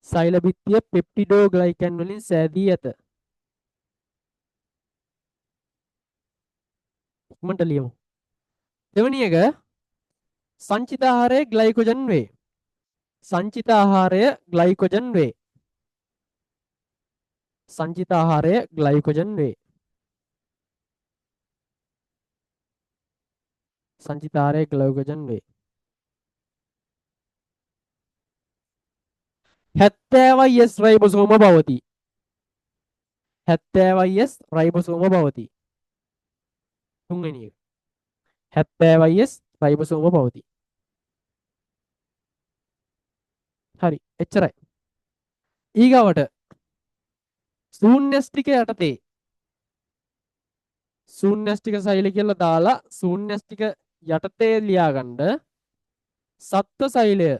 Speaker 1: සෛල බිත්තිය පෙප්ටිඩෝග්ලයිකන් වලින් සෑදී ඇත. ඉක්මනට ලියමු. දෙවෙනි එක සංචිත ආහාරයේ ග්ලයිකෝජන් වේ. සංචිත ආහාරය ග්ලයිකොජන් වේ. සංචිත ආහාරය ග්ලයිකොජන් වේ. සංචිත ආහාරය ග්ලයිකොජන් වේ. 70 S රයිබෝසෝම පවතී. 70 S රයිබෝසෝම පවතී. තුන්වෙනි එක. 70 S රයිබෝසෝම පවතී. හරි. එච්චරයි. ඊගාවට ශූන්‍යෂ්ටික යටතේ ශූන්‍යෂ්ටික සෛල කියලා දාලා ශූන්‍යෂ්ටික යටතේ ලියාගන්න සත්ව සෛලය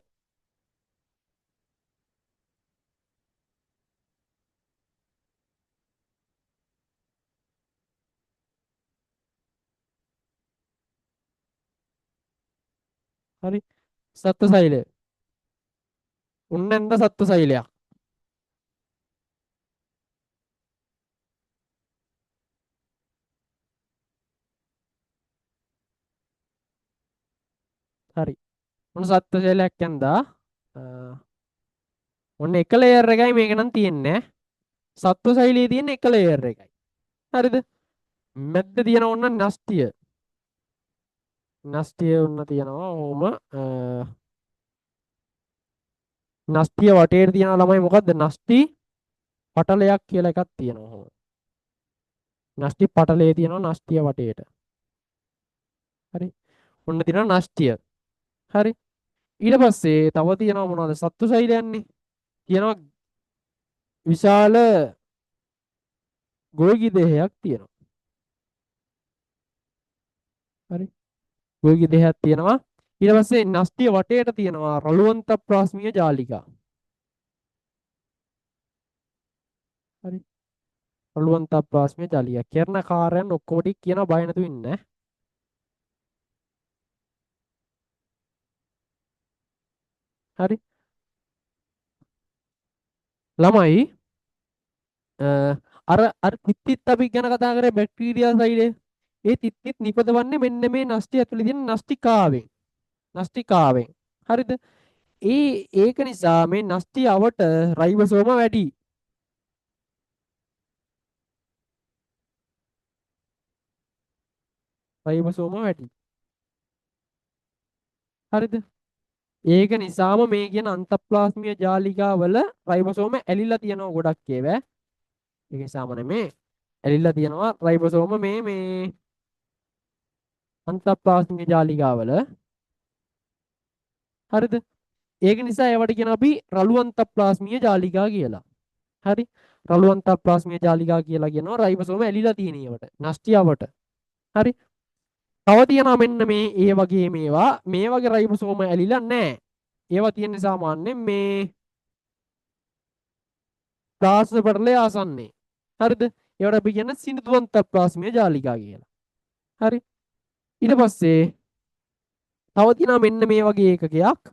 Speaker 1: හරි සත්ව සෛලය උන්නන්ද සත්ව සෛලයක් හරි ඔන්න සත්ව සෛලයක් යන්දා ඔන්න එක ලේයර් එකයි මේක නම් තියෙන්නේ සත්ව සෛලයේ තියෙන එක ලේයර් එකයි හරිද මැද්ද තියෙන ඔන්න නස්තිය නස්තිය ඔන්න තියෙනවා ඕම නස්තිය වටේට තියෙන ළමයි මොකද්ද නස්ති පටලයක් කියලා එකක් තියෙනවා ඔහොම නස්ති පටලයේ තියෙනවා නස්තිය වටේට හරි ඔන්න තියෙනවා නස්තිය හරි ඊට පස්සේ තව තියෙනවා මොනවද සත්තු සෛලයන්නේ තියෙනවා විශාල ගොයගි දෙහයක් තියෙනවා හරි ගොයගි දෙහයක් තියෙනවා ඊට පස්සේ නස්තිය වටේට තියෙනවා රළුවන්ත ප්‍රාස්මීය ජාලිකා හරි රළුවන්ත ප්‍රාස්මීය ජාලිකා කරන කාර්යයන් ඔක්කොම ටික කියන බය නැතුව ඉන්න හරි ළමයි අර තිත්තිත් අපි ගැන කතා කරේ බැක්ටීරියා සෛලය ඒ තිත්තිත් නිපදවන්නේ මෙන්න මේ නස්ටි ඇතුලේ තියෙන නාස්ටිකාවෙන් හරිද ඒක නිසා මේ නස්ටි අවට රයිබෝසෝම වැඩි රයිබෝසෝම වැඩි හරිද ඒක නිසාම මේ කියන අන්තප්ලාස්මීය ජාලිකාවල රයිබෝසෝම ඇලිලා තියෙනවා ගොඩක් ඒවා ඒක නිසාම නෙමේ ඇලිලා තියෙනවා රයිබෝසෝම මේ අන්තප්ලාස්මීය ජාලිකාවල හරිද ඒක නිසා ඒවට කියන අපි රළු අන්තප්ලාස්මීය ජාලිකා කියලා හරි රළු අන්තප්ලාස්මීය ජාලිකා කියලා කියනවා රයිබෝසෝම ඇලිලා තියෙන ඒවට නස්ටියවට හරි තව තියෙනවා මෙන්න මේ ඒ වගේ මේවා මේ වගේ රයිබෝසෝම ඇලිලා නැහැ ඒවා තියෙන්නේ සාමාන්‍යයෙන් මේ ප්ලාස්ම පටලයේ ආසන්නේ හරිද ඒවට අපි කියන සිනිඳුවන්ත ප්ලාස්මීය ජාලිකා කියලා හරි ඊට පස්සේ තව තියෙනවා මෙන්න මේ වගේ එකකයක්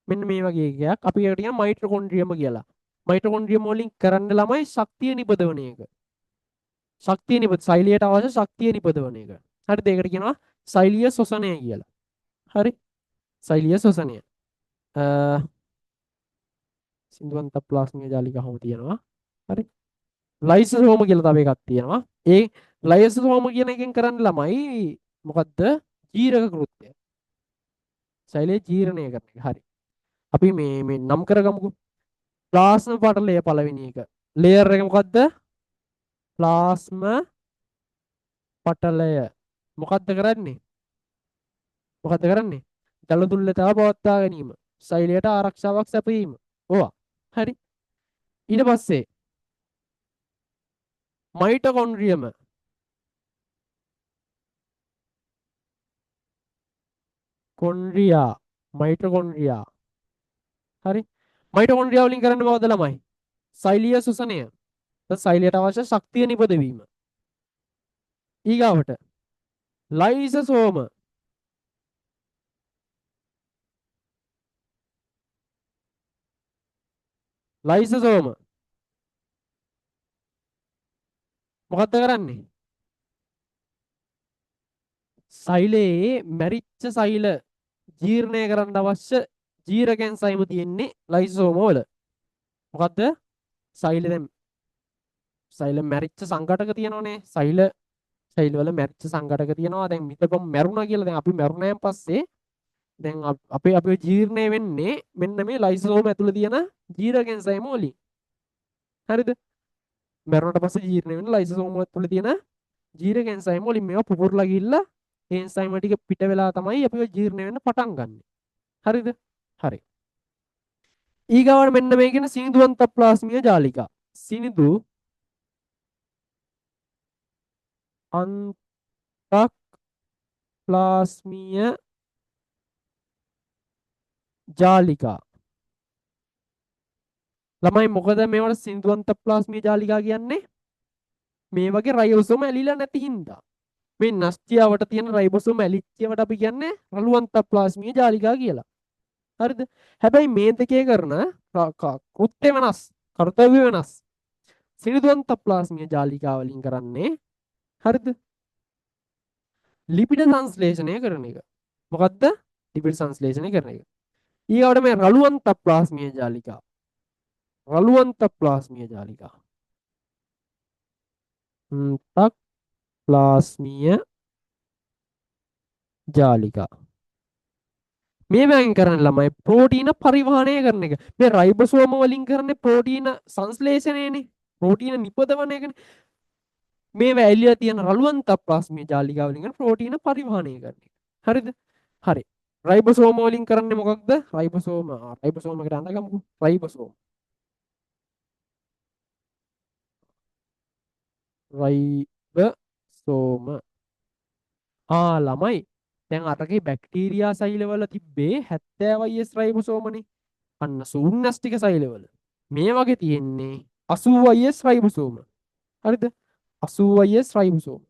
Speaker 1: මෙන්න මේ වගේ එකක් අපි ඒකට කියන මයිටොකොන්ඩ්‍රියම කියලා මයිටොකොන්ඩ්‍රියම වලින් කරන්න ළමයි ශක්තිය නිපදවන එක ශක්තිය නිපද සෛලයට අවශ්‍ය ශක්තිය නිපදවන එක හරිද ඒකට කියනවා සෛලීය ශ්වසනය කියලා හරි සෛලීය ශ්වසනය සින්දුවන්ත ප්ලාස්මීය ජාලිකාවම තියෙනවා හරි ලයිසෝම කියලා තව එකක් තියෙනවා ඒ ලයිසෝම කියන එකෙන් කරන්න ළමයි මොකද්ද ජීරක කෘත්‍යය සෛලයේ ජීර්ණය කරන එක හරි අපි මේ නම් කරගමුකෝ ප්ලාස්ම පටලය පළවෙනි එක ලේයර් එක මොකද්ද ප්ලාස්ම පටලය මොකද්ද කරන්නේ ජල තුල්ලතාව පවත්වා ගැනීම සෛලයට ආරක්ෂාවක් සැපයීම ඕවා හරි ඊට පස්සේ මයිටොකොන්ඩ්‍රියම කොන්ඩ්‍රියා මයිටොකොන්ඩ්‍රියා හරි මයිටොකොන්ඩ්‍රියා වලින් කරන්න මොකද ළමයි සෛලීය ශ්වසනය සෛලයට අවශ්‍ය ශක්තිය නිපදවීම ඊගාවට ලයිසෝම මොකද්ද කරන්නේ සෛලයේ මැරිච්ච සෛල ජීර්ණය කරන්න අවශ්‍ය ජීරක එන්සයිම තියෙන්නේ ලයිසෝම වල. මොකද්ද? සෛල දැන් සෛල මැරිච්ච සංඝටක තියෙනවනේ. සෛල වල මැරිච්ච සංඝටක තියෙනවා. දැන් මිතපම් මැරුණා කියලා දැන් අපි මැරුණාන් පස්සේ දැන් අපේ ජීර්ණය වෙන්නේ මෙන්න මේ ලයිසෝම ඇතුළේ තියෙන ජීරක එන්සයිම වලින්. හරිද? මැරුණට පස්සේ ජීර්ණය වෙන ලයිසෝම ඇතුළේ තියෙන ජීරක එන්සයිම වලින් මේවා පුපුරලා ගිහිල්ලා ඒ එන්සයිම ටික පිට වෙලා තමයි අපි ජීර්ණය වෙන්න පටන් ගන්න. හරිද? හරි. ඊගාවට මෙන්න මේ කියන සිනිඳුවන්ත ප්ලාස්මීය ජාලිකා. සිනිඳු අන්තක් ප්ලාස්මීය ජාලිකා. ළමයි මොකද මේවට සිනිඳුවන්ත ප්ලාස්මීය ජාලිකා කියන්නේ? මේ වගේ රයිබෝසෝම ඇලිලා නැති හින්දා. මේ නස්තියාවට තියෙන රයිබෝසෝම ඇලිච්චියවට අපි කියන්නේ රළුවන්ත ප්ලාස්මීය ජාලිකා කියලා. හරිද? හැබැයි මේ දෙකේ කරන කෘත්‍ය වෙනස්, කර්තව්‍ය වෙනස්. සිනිඳුවන්ත ප්ලාස්මීය ජාලිකා වලින් කරන්නේ හරිද? ලිපිඩ සංශ්ලේෂණය කරන එක. මොකද්ද? ලිපිඩ සංශ්ලේෂණය කරන එක. ඊගොඩ මේ රළුවන්ත ප්ලාස්මීය ජාලිකා. රළුවන්ත ප්ලාස්මීය ජාලිකා. තක් ප්ලාස්මීය ජාලිකා. මේ වයින් කරන ළමයි ප්‍රෝටීන පරිවහනය කරන එක. මේ රයිබෝසෝම වලින් කරන්නේ ප්‍රෝටීන සංශ්ලේෂණයනේ. ප්‍රෝටීන නිපදවන එකනේ. මේ වැලිය තියෙන රළුවන්ත ප්ලාස්මීය ජාලිකා වලින් ප්‍රෝටීන පරිවහනය කරන එක. හරිද? හරි. රයිබෝසෝම වලින් කරන්නේ මොකක්ද? රයිබෝසෝම එකට අඳගමුකෝ. රයිබෝසෝම. රයිබෝසෝම. ළමයි. දැන් අරගේ බැක්ටීරියා සෛලවල තිබ්බේ 70 IS රයිබෝසෝමනේ. අන්න ශූන්‍යෂ්ටික සෛලවල. මේ වගේ තියෙන්නේ 80 IS රයිබෝසෝම. හරිද? 80 IS රයිබෝසෝම.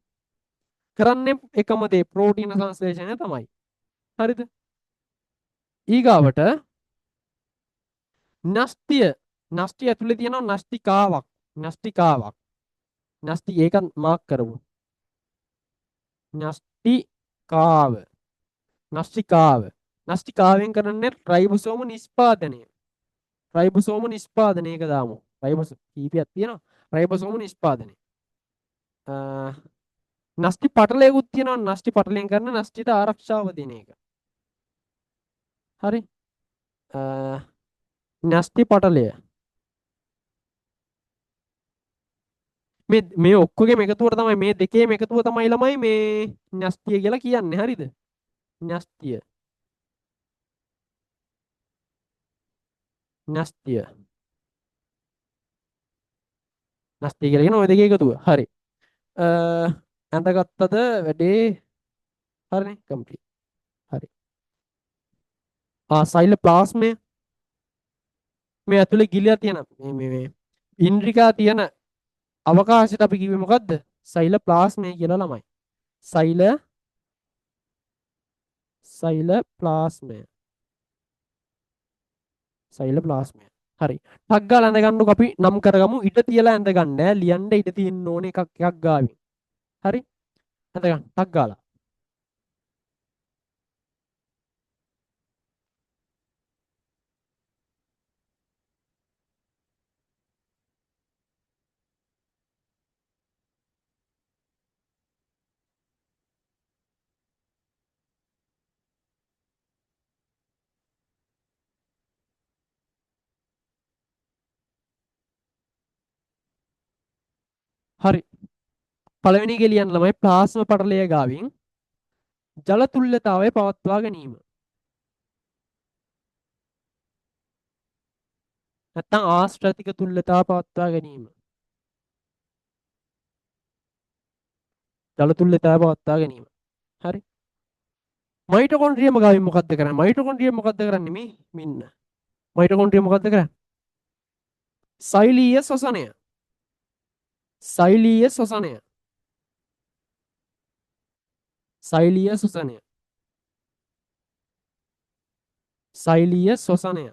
Speaker 1: කරන්නේ එකම දේ ප්‍රෝටීන සංශ්ලේෂණය තමයි. හරිද? ඊගාවට න්‍යෂ්ටිය ඇතුලේ තියෙනවා න්‍යෂ්ටිකාවක්. න්‍යෂ්ටි ඒක මාක් කරමු. න්‍යෂ්ටිකාව. න්‍යෂ්ටිකාවෙන් කරන්නේ රයිබෝසෝම නිෂ්පාදනය. රයිබෝසෝම නිෂ්පාදනය එක දාමු. රයිබෝසෝම කීපයක් තියෙනවා. රයිබෝසෝම නිෂ්පාදනය. න්‍යෂ්ටි පටලයකුත් තියෙනවා. න්‍යෂ්ටි පටලයෙන් කරන න්‍යෂ්ටිට ආරක්ෂාව දෙන එක. හරි. න්‍යෂ්ටි පටලය. මේ ඔක්කොගේම එකතුව තමයි මේ දෙකේම එකතුව තමයි ළමයි මේ න්‍යෂ්ටිය කියලා කියන්නේ. හරිද? න්‍යෂ්ටිය. න්‍යෂ්ටිය. න්‍යෂ්ටිය කියලා කියන ඔය දෙකේ එකතුව. හරි. ඇඳගත්තද වැඩේ හරිනේ කම්ප්ලීට්. හරි. සෛල ප්ලාස්මය මේ ඇතුලේ ගිලිලා තියෙන මේ ඉන්ද්‍රිකා තියෙන අවකාශයට අපි කිව්වේ මොකද්ද? සෛල ප්ලාස්මය කියලා ළමයි. සෛල ප්ලාස්මය. සෛල ප්ලාස්මය. හරි. ටක් ගාලා ඇඳ ගන්නකො අපි නම් කරගමු. ඉඩ තියලා ඇඳ ගන්න ඈ. ලියන්න ඉඩ තියෙන්න ඕනේ එකක් ගාවින්. හරි? ඇඳ ගන්න. ටක් ගාලා. හරි. පළවෙනි එක ලියන්න ළමයි ප්ලාස්ම පටලය ගාවින් ජල තුල්‍යතාවය පවත්වා ගැනීම. නැත්නම් ආශ්‍රතික තුල්‍යතාව පවත්වා ගැනීම. ජල තුල්‍යතාව පවත්වා ගැනීම. හරි. මයිටොකොන්ඩ්‍රියම ගාවින් මොකද්ද කරන්නේ? මයිටොකොන්ඩ්‍රියම මොකද්ද කරන්නේ මේ? මෙන්න. මයිටොකොන්ඩ්‍රියම මොකද්ද කරන්නේ? සෛලීය ශ්වසනය. සෛලීය ශ්වසනය. සෛලීය ශ්වසනය. සෛලීය ශ්වසනය.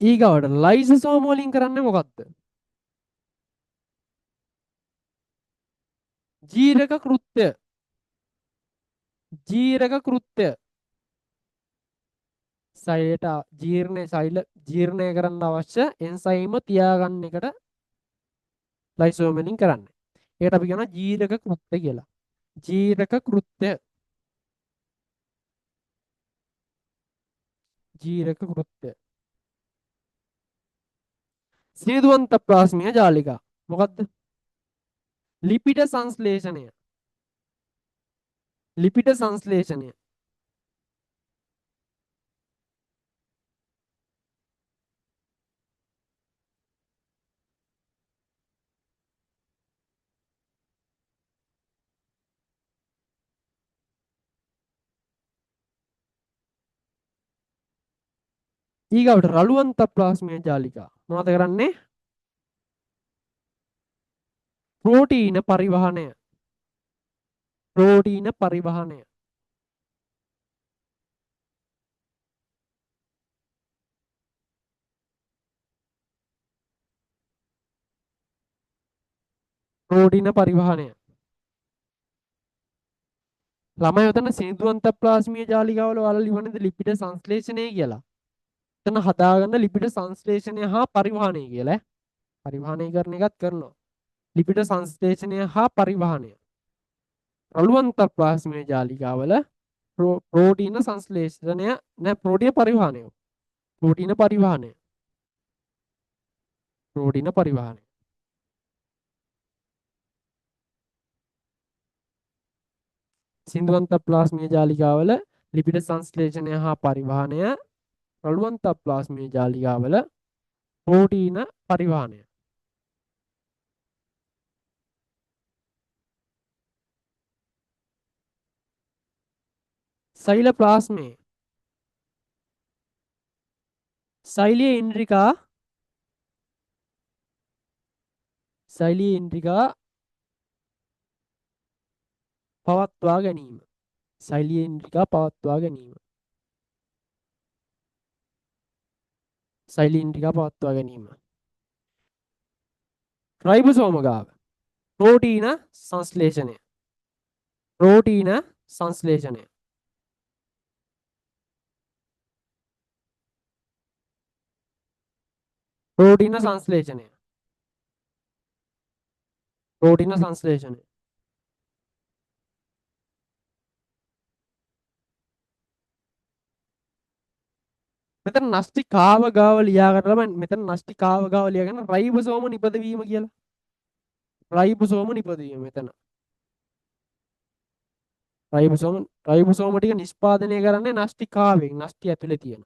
Speaker 1: ඊගවට ලයිසෝම වලින් කරන්නේ මොකක්ද? ජීරක කෘත්‍ය. ජීරක කෘත්‍ය. සෛලයට ජීර්ණය කරන්න අවශ්‍ය එන්සයිම තියාගන්න එකට ලයිසෝම වලින් කරන්නේ. ඒකට අපි කියනවා ජීරක කෘත්‍ය කියලා. ජීරක කෘත්‍ය. ජීරක කෘත්‍ය. සේදුවන්ත ප්ලාස්මීය ජාලිකා. මොකද්ද? ලිපිඩ සංශ්ලේෂණය. ලිපිඩ සංශ්ලේෂණය. ඊගවට රළුවන්ත ප්ලාස්මීය ජාලිකා. මොනවද කරන්නේ? ප්‍රෝටීන පරිවහනය. ප්‍රෝටීන පරිවහනය. ප්‍රෝටීන පරිවහනය. ළමයි උතන සේදුවන්ත ප්ලාස්මීය ජාලිකාවල ඔයාලා ලිවන්නේද ලිපිඩ සංශ්ලේෂණය කියලා. එතන හදාගන්න ලිපිඩ සංශ්ලේෂණය හා පරිවහනය කියලා. පරිවහනය කරන එකත් කරනවා. ලිපිඩ සංශ්ලේෂණය හා පරිවහනය. රළුවන්ත ප්ලාස්මීය ජාලිකාවල ප්‍රෝටීන සංශ්ලේෂණය නැ ප්‍රෝටීන පරිවහනය. ප්‍රෝටීන පරිවහනය. ප්‍රෝටීන පරිවහනය. සින්දුවන්ත ප්ලාස්මීය ජාලිකාවල ලිපිඩ සංශ්ලේෂණය හා පරිවහනය. රළුවන්ත ප්ලාස්මීය ජාලිකාවල ප්‍රෝටීන පරිවහනය. සෛල ප්ලාස්මේ. සෛලීය ඉන්ද්‍රිකා පවත්වා ගැනීම. සෛලීය ඉන්ද්‍රිකා පවත්වා ගැනීම. සෛලීය ඉන්ද්‍රිකා පවත්වා ගැනීම. රයිබෝසෝම ගාව ප්‍රෝටීන සංශ්ලේෂණය. ප්‍රෝටීන සංශ්ලේෂණය. ප්‍රෝටීන සංශ්ලේෂණය. ප්‍රෝටීන සංශ්ලේෂණය. මෙතන නස්ටිකාව ගාව ලියාගන්න මෙතන නස්ටිකාව ගාව ලියාගන්න රයිබෝසෝම නිපදවීම කියලා. රයිබෝසෝම නිපදවීම මෙතන. රයිබෝසෝම ටික නිෂ්පාදනය කරන්නේ නස්ටිකාවෙන්. නස්ටි ඇතුලේ තියෙන.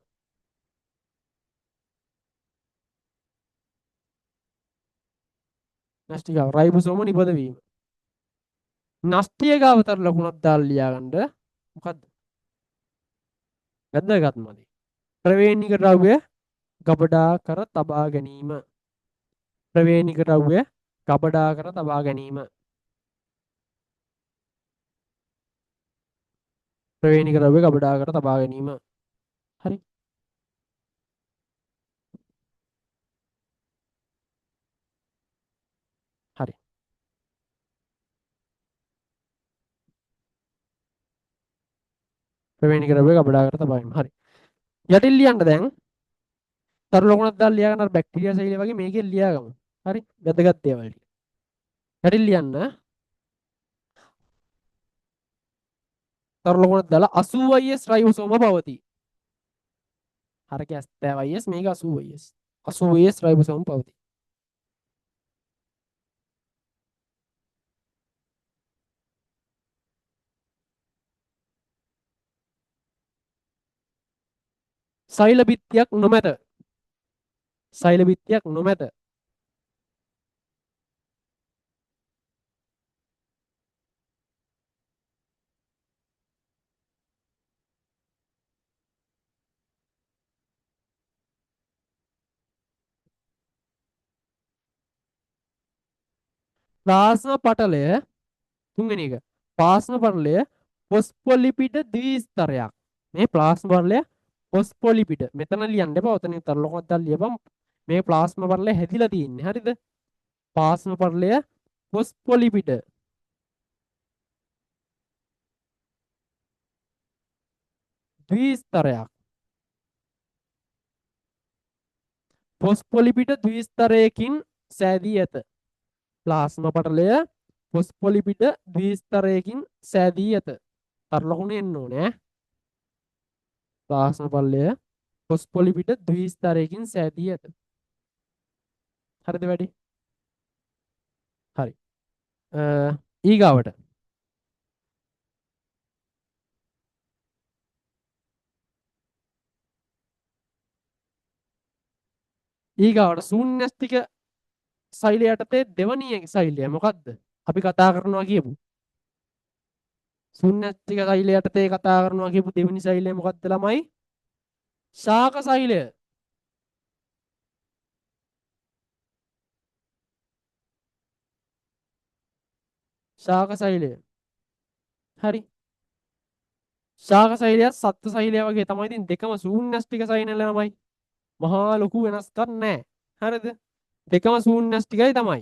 Speaker 1: නස්ටිකාව රයිබෝසෝම නිපදවීම. නස්ටිය ගාවතර ලකුණක් දාලා ලියාගන්න. මොකද්ද? වැදගත්මදි. ප්‍රවේණික ද්‍රව්‍ය ගබඩා කර තබා ගැනීම. ප්‍රවේණික ද්‍රව්‍ය ගබඩා කර තබා ගැනීම. ප්‍රවේණික ද්‍රව්‍ය ගබඩා කර තබා ගැනීම. හරි. හරි. ප්‍රවේණික ද්‍රව්‍ය ගබඩා කර තබා ගැනීම. හරි. යටින් ලියන්න දැන් තරු ලකුණක් දාලා ලියා ගන්න අර බැක්ටීරියා සෛලය වගේ මේකෙන් ලියාගමු. හරි. වැදගත් දේවල් ටික. යටින් ලියන්න තරු ලකුණක් දාලා 80 රයිබෝසෝම පවතී. හරක S මේක 80 රයිබෝසෝම පවතී. සෛල බිත්තියක් නොමැත. සෛල බිත්තියක් නොමැත. ප්ලාස්ම පටලය තුන්වෙනි එක. ප්ලාස්ම පටලය ෆොස්ෆොලිපිඩ ද්විස්තරයක්. මේ ප්ලාස්ම පටලය ෆොස්ෆොලිපිඩ. මෙතන ලියන්න එපා. ඔතන විතර ලොකක් දාලා ලියපන්. මේ ප්ලාස්මා පටලය හැදිලා තියෙන්නේ. හරිද? Plasma පටලය phospholipid. ද්විස්තරයක්. ෆොස්ෆොලිපිඩ ද්විස්තරයකින් සෑදී ඇත. ප්ලාස්මා පටලය ෆොස්ෆොලිපිඩ ද්විස්තරයකින් සෑදී ඇත. තරලකුණ එන්න ඕනේ. ප්ලාස්මා පටලය ෆොස්ෆොලිපිඩ ද්විස්තරයකින් සෑදී ඇත. හරිද වැඩි? හරි. ඊගාවට ශූන්‍යස්තික සෛලය යටතේ දෙවනි සෛලය මොකක්ද? අපි කතා කරනවා කියපු ශූන්‍යස්තික සෛලය යටතේ කතා කරනවා කියපු දෙවෙනි සෛලය මොකක්ද ළමයි? ශාක සෛලය. ශාක සෛලය. හරි. ශාක සෛලයත් සත්ත්ව සෛලය වගේ තමයි. ඉතින් දෙකම ශූන්‍යස්තික සෛල ළමයි. මහා ලොකු වෙනස්කම් නැහැ. හරිද? දෙකම ශූන්‍යස්තිකයි තමයි.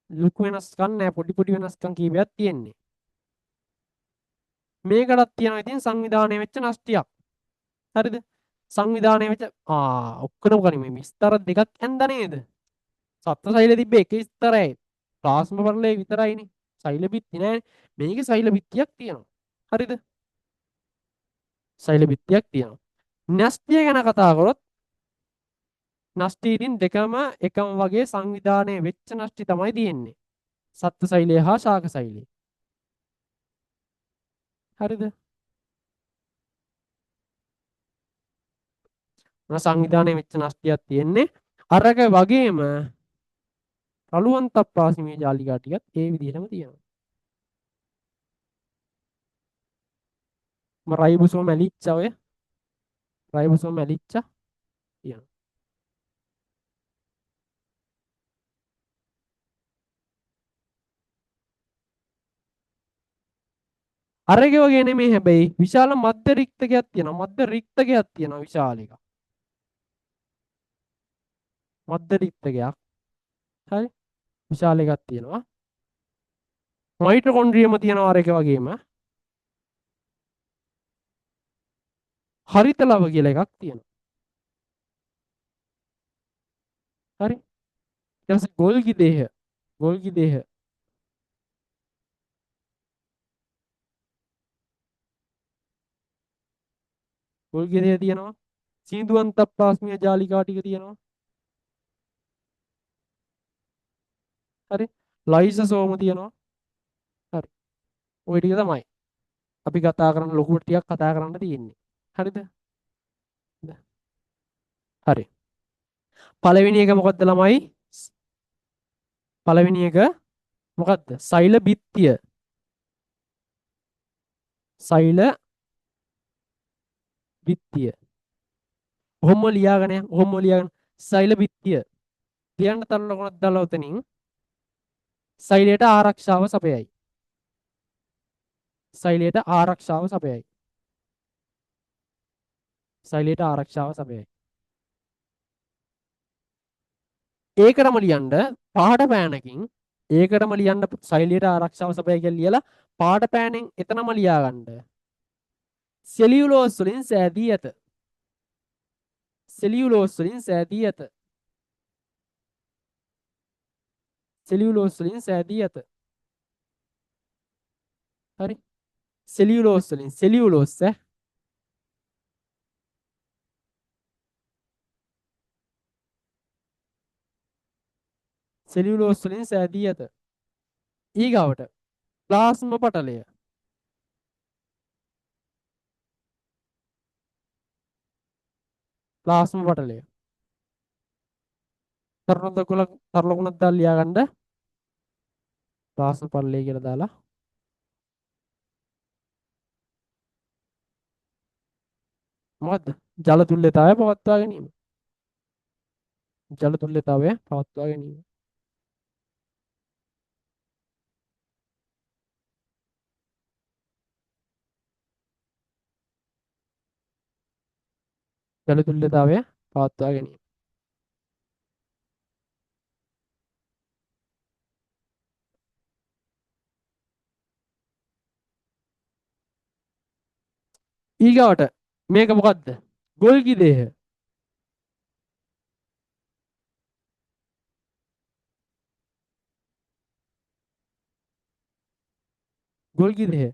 Speaker 1: ලොකු වෙනස්කම් නැහැ. පොඩි පොඩි වෙනස්කම් කීපයක් තියෙන්නේ. මේකටත් තියෙනවා ඉතින් සංවිධානය වෙච්ච නෂ්ටියක්. හරිද? සංවිධානය වෙච්ච ඔක්කොම ගනි මේ විස්තර දෙකක් ඇන්ද නේද? සත්ත්ව සෛල තිබ්බේ එක විස්තරයි. ප්ලාස්මා පටලයේ විතරයිනේ. සෛල බිත්ති නෑ. මේකේ සෛල බිත්තියක් තියෙනවා. හරිද? සෛල බිත්තියක් තියෙනවා. න්‍යෂ්ටිය ගැන කතා කරොත් න්‍යෂ්ටි දෙකම එකම වගේ සංවිධානය වෙච්ච න්‍යෂ්ටි තමයි තියෙන්නේ. සත්ත්ව සෛලය හා ශාක සෛලය. හරිද? සංවිධානය වෙච්ච න්‍යෂ්ටියක් තියෙන්නේ. අරක වගේම රළුවන්තප් පාසිමේ ජාලිකා ටිකත් ඒ විදිහටම තියෙනවා. රයිබෝසෝම ඇලිච්ච ඔය රයිබෝසෝම ඇලිච්ච තියෙනවා. අරගේ වගේ නෙමෙයි හැබැයි විශාල මධ්‍ය රික්තකයක් තියෙනවා. මධ්‍ය රික්තකයක් තියෙනවා විශාල එකක්. මධ්‍ය රික්තකයක්. හරි. විශාල එකක් තියෙනවා. මයිටොකොන්ඩ්‍රියම තියෙනවා අර එක වගේම. හරිත ලව කියලා එකක් තියෙනවා. හරි. ඊට පස්සේ ගොල්ගි දේහ. ගොල්ගි දේහ. ගොල්ගි දේහ තියෙනවා. සීඳුවන්තප්පාස්මිය ජාලිකා ටික තියෙනවා. හරි. ලයිසෝම තියෙනවා. හරි. ওই ටික තමයි. අපි කතා කරන ලොකු ටිකක් කතා කරන්න තියෙන්නේ. හරිද? හරි. පළවෙනි එක මොකද්ද ළමයි? පළවෙනි එක මොකද්ද? සෛල බිත්තිය. සෛල බිත්තිය. ඔහොම ලියාගෙන ඔහොම ලියාගෙන සෛල බිත්තිය. ලියන්න තරල කොනක් දාලා උතනින් සෛලයට ආරක්ෂාව සපයයි. සෛලයට ආරක්ෂාව සපයයි. සෛලයට ආරක්ෂාව සපයයි. ඒකටම ලියන්න පාට පෑනකින් ඒකටම ලියන්න සෛලයට ආරක්ෂාව සපයයි කියලා ලියලා පාට පෑනෙන් එතනම ලියා ගන්න. සෙලියුලෝස් වලින් සෑදී ඇත. සෙලියුලෝස් වලින් සෑදී ඇත. සෙලියුලෝස් වලින් සෑදී ඇත. හරි. සෙලියුලෝස් වලින් සෙලියුලෝස් සෙලියුලෝස් වලින් සෑදී ඇත. ඊගාවට ප්ලාස්ම පටලය. ප්ලාස්ම පටලය. තරලකුණක් දාලා ලියා ගන්න. ප්ලාස්ම පටලය කියලා දාලා මොකද්ද? ජල තුල්‍යතාවය පවත්වා ගැනීම. ජල තුල්‍යතාවය පවත්වා ගැනීම. ජල තුල්‍යතාවය පවත්වා ගැනීම. ඊගාවට මේක මොකද්ද? ගොල්ගි දේහ. ගොල්ගි දේහ.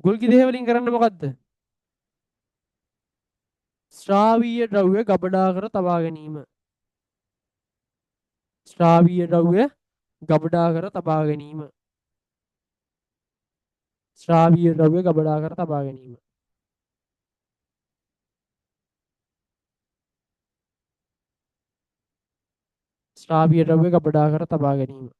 Speaker 1: ගොල්ගි දේහ වලින් කරන්නේ මොකද්ද? ශ්‍රාවීය ද්‍රව්‍ය ගබඩා කර තබා ගැනීම. ශ්‍රාවීය ද්‍රව්‍ය ගබඩා කර තබා ගැනීම. ශ්‍රාවීය ද්‍රව්‍ය ගබඩා කර තබා ගැනීම. ශ්‍රාවීය ද්‍රව්‍ය ගබඩා කර තබා ගැනීම.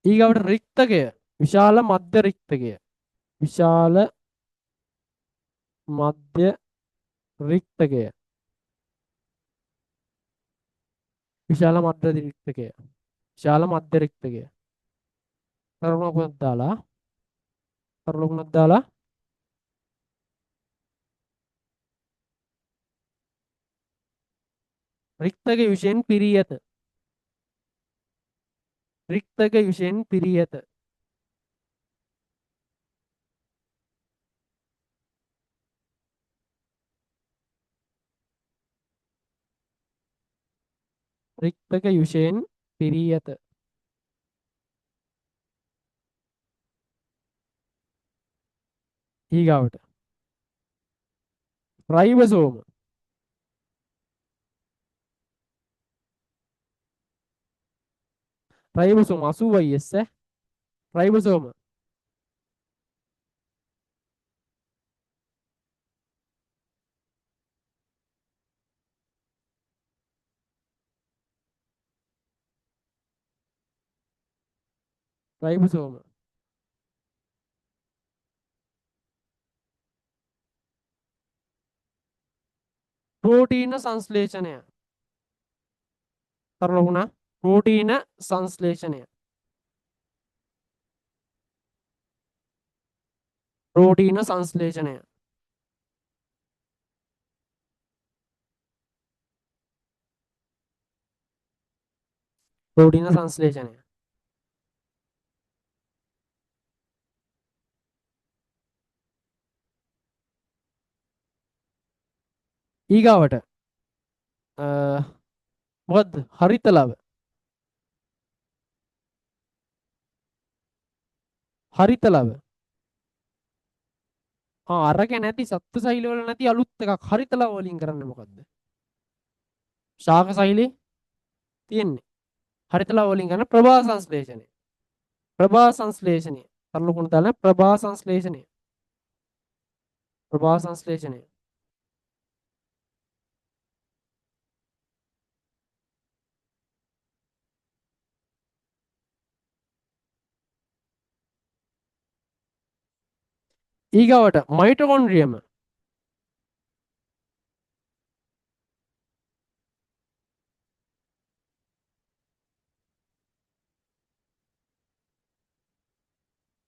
Speaker 1: ඊගවට රික්තකය. විශාල මධ්‍ය රික්තකය. විශාල මධ්‍ය රික්තකය. විශාල මධ්‍ය රික්තකය. විශාල මධ්‍ය රික්තකය. තරුණකුණක් දාලා රික්තක විෂයෙන් පිරී ඇත. රික්තක විෂයෙන් පිරී ඇත. රික්තක විෂයෙන් පිරී ඇත. ඊගාවට රයිබසෝම. රයිබසෝම 80යි එස් රයිබසෝම. රයිබසෝම. ප්‍රෝටීන සංශ්ලේෂණය. තරුණකුණා ප්‍රෝටීන සංශ්ලේෂණය. ප්‍රෝටීන සංශ්ලේෂණය. ප්‍රෝටීන සංශ්ලේෂණය. ඊගාවට මොකද්ද? හරිත ලව. හරිත ලව. අරක නැති සත්තු සෛල වල නැති අලුත් එකක් හරිත ලව වලින් කරන්නේ මොකද්ද? ශාක සෛලේ තියෙන්නේ. හරිත ලව වලින් කරන ප්‍රභා සංශ්ලේෂණය. ප්‍රභා සංශ්ලේෂණය. තරුණකුණ දාලා ප්‍රභා සංශ්ලේෂණය. ප්‍රභා සංශ්ලේෂණය. ඊගාවට මයිටොකොන්ඩ්‍රියම.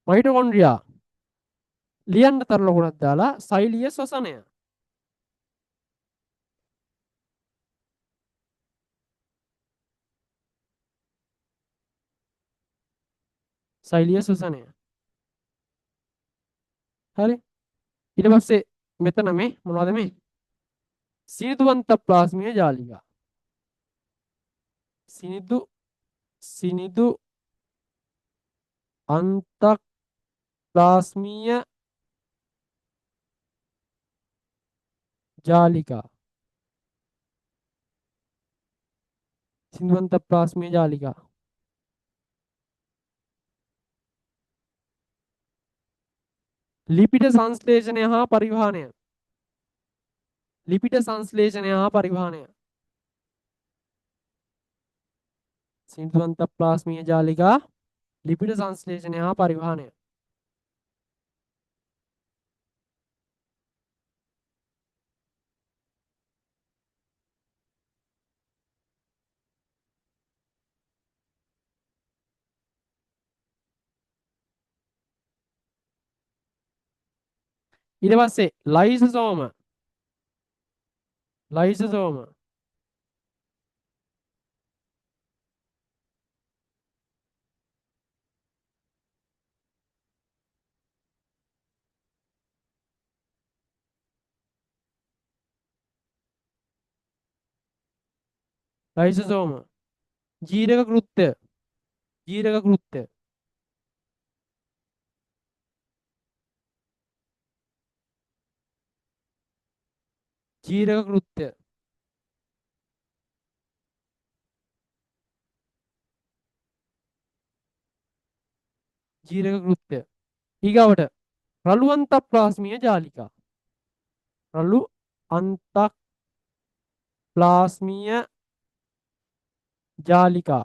Speaker 1: මයිටොකොන්ඩ්‍රියා ලියන්න තරුණකුණක් දාලා සෛලීය ශ්වසනය. සෛලීය ශ්වසනය. හරි. ඊට පස්සේ මෙතන මේ මොනවද මේ? සිනිඳුවන්ත ප්ලාස්මීය ජාලිකා. සිනිඳු අන්තක් ප්ලාස්මීය ජාලිකා. සිනිඳුවන්ත ප්ලාස්මීය ජාලිකා. ලිපිඩ සංශ්ලේෂණය හා පරිවහනය. ලිපිඩ සංශ්ලේෂණය හා පරිවහනය. සිනිඳුවන්ත ප්ලාස්මීය ජාලිකා ලිපිඩ සංශ්ලේෂණය හා පරිවහනය. ඊට පස්සේ ලයිසෝම ලයිසෝම ලයිසෝම ජීරක කෘත්‍ය ජීරක කෘත්‍ය ජීරක කෘත්‍ය ජීරක කෘත්‍ය ඊගවට රළු අන්තප්ලාස්මීය ජාලිකා රළු අන්තප්ලාස්මීය ජාලිකා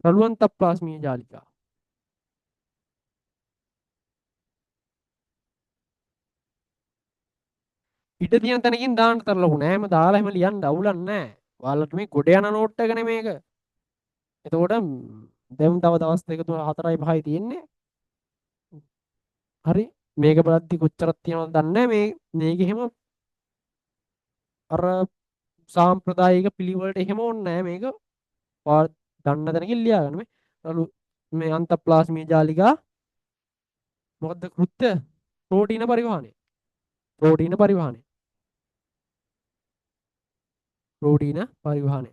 Speaker 1: රළු අන්තප්ලාස්මීය ජාලිකා ඉඩ තියෙන තැනකින් දාන්න තරලු නෑම දාලා එහෙම ලියන්න අවුලක් නෑ. ඔයාලට මේ ගොඩ යන නෝට් එකනේ මේක. එතකොට දැන් තව දවස් දෙක තුන හතරයි පහයි තියෙන්නේ. හරි මේක බලද්දි කොච්චරක් තියෙනවද දන්නේ නෑ. මේක එහෙම අර සාම්ප්‍රදායික පිළිවෙලට එහෙම ඕනේ නෑ මේක. ඔයාලා දන්න තැනකින් ලියා ගන්න මේ. රළු මේ අන්තප්ලාස්මීය ජාලිකා මොකද්ද කෘත්‍ය? ප්‍රෝටීන පරිවහනය. ප්‍රෝටීන පරිවහනය. ප්‍රෝටීන පරිවහනය.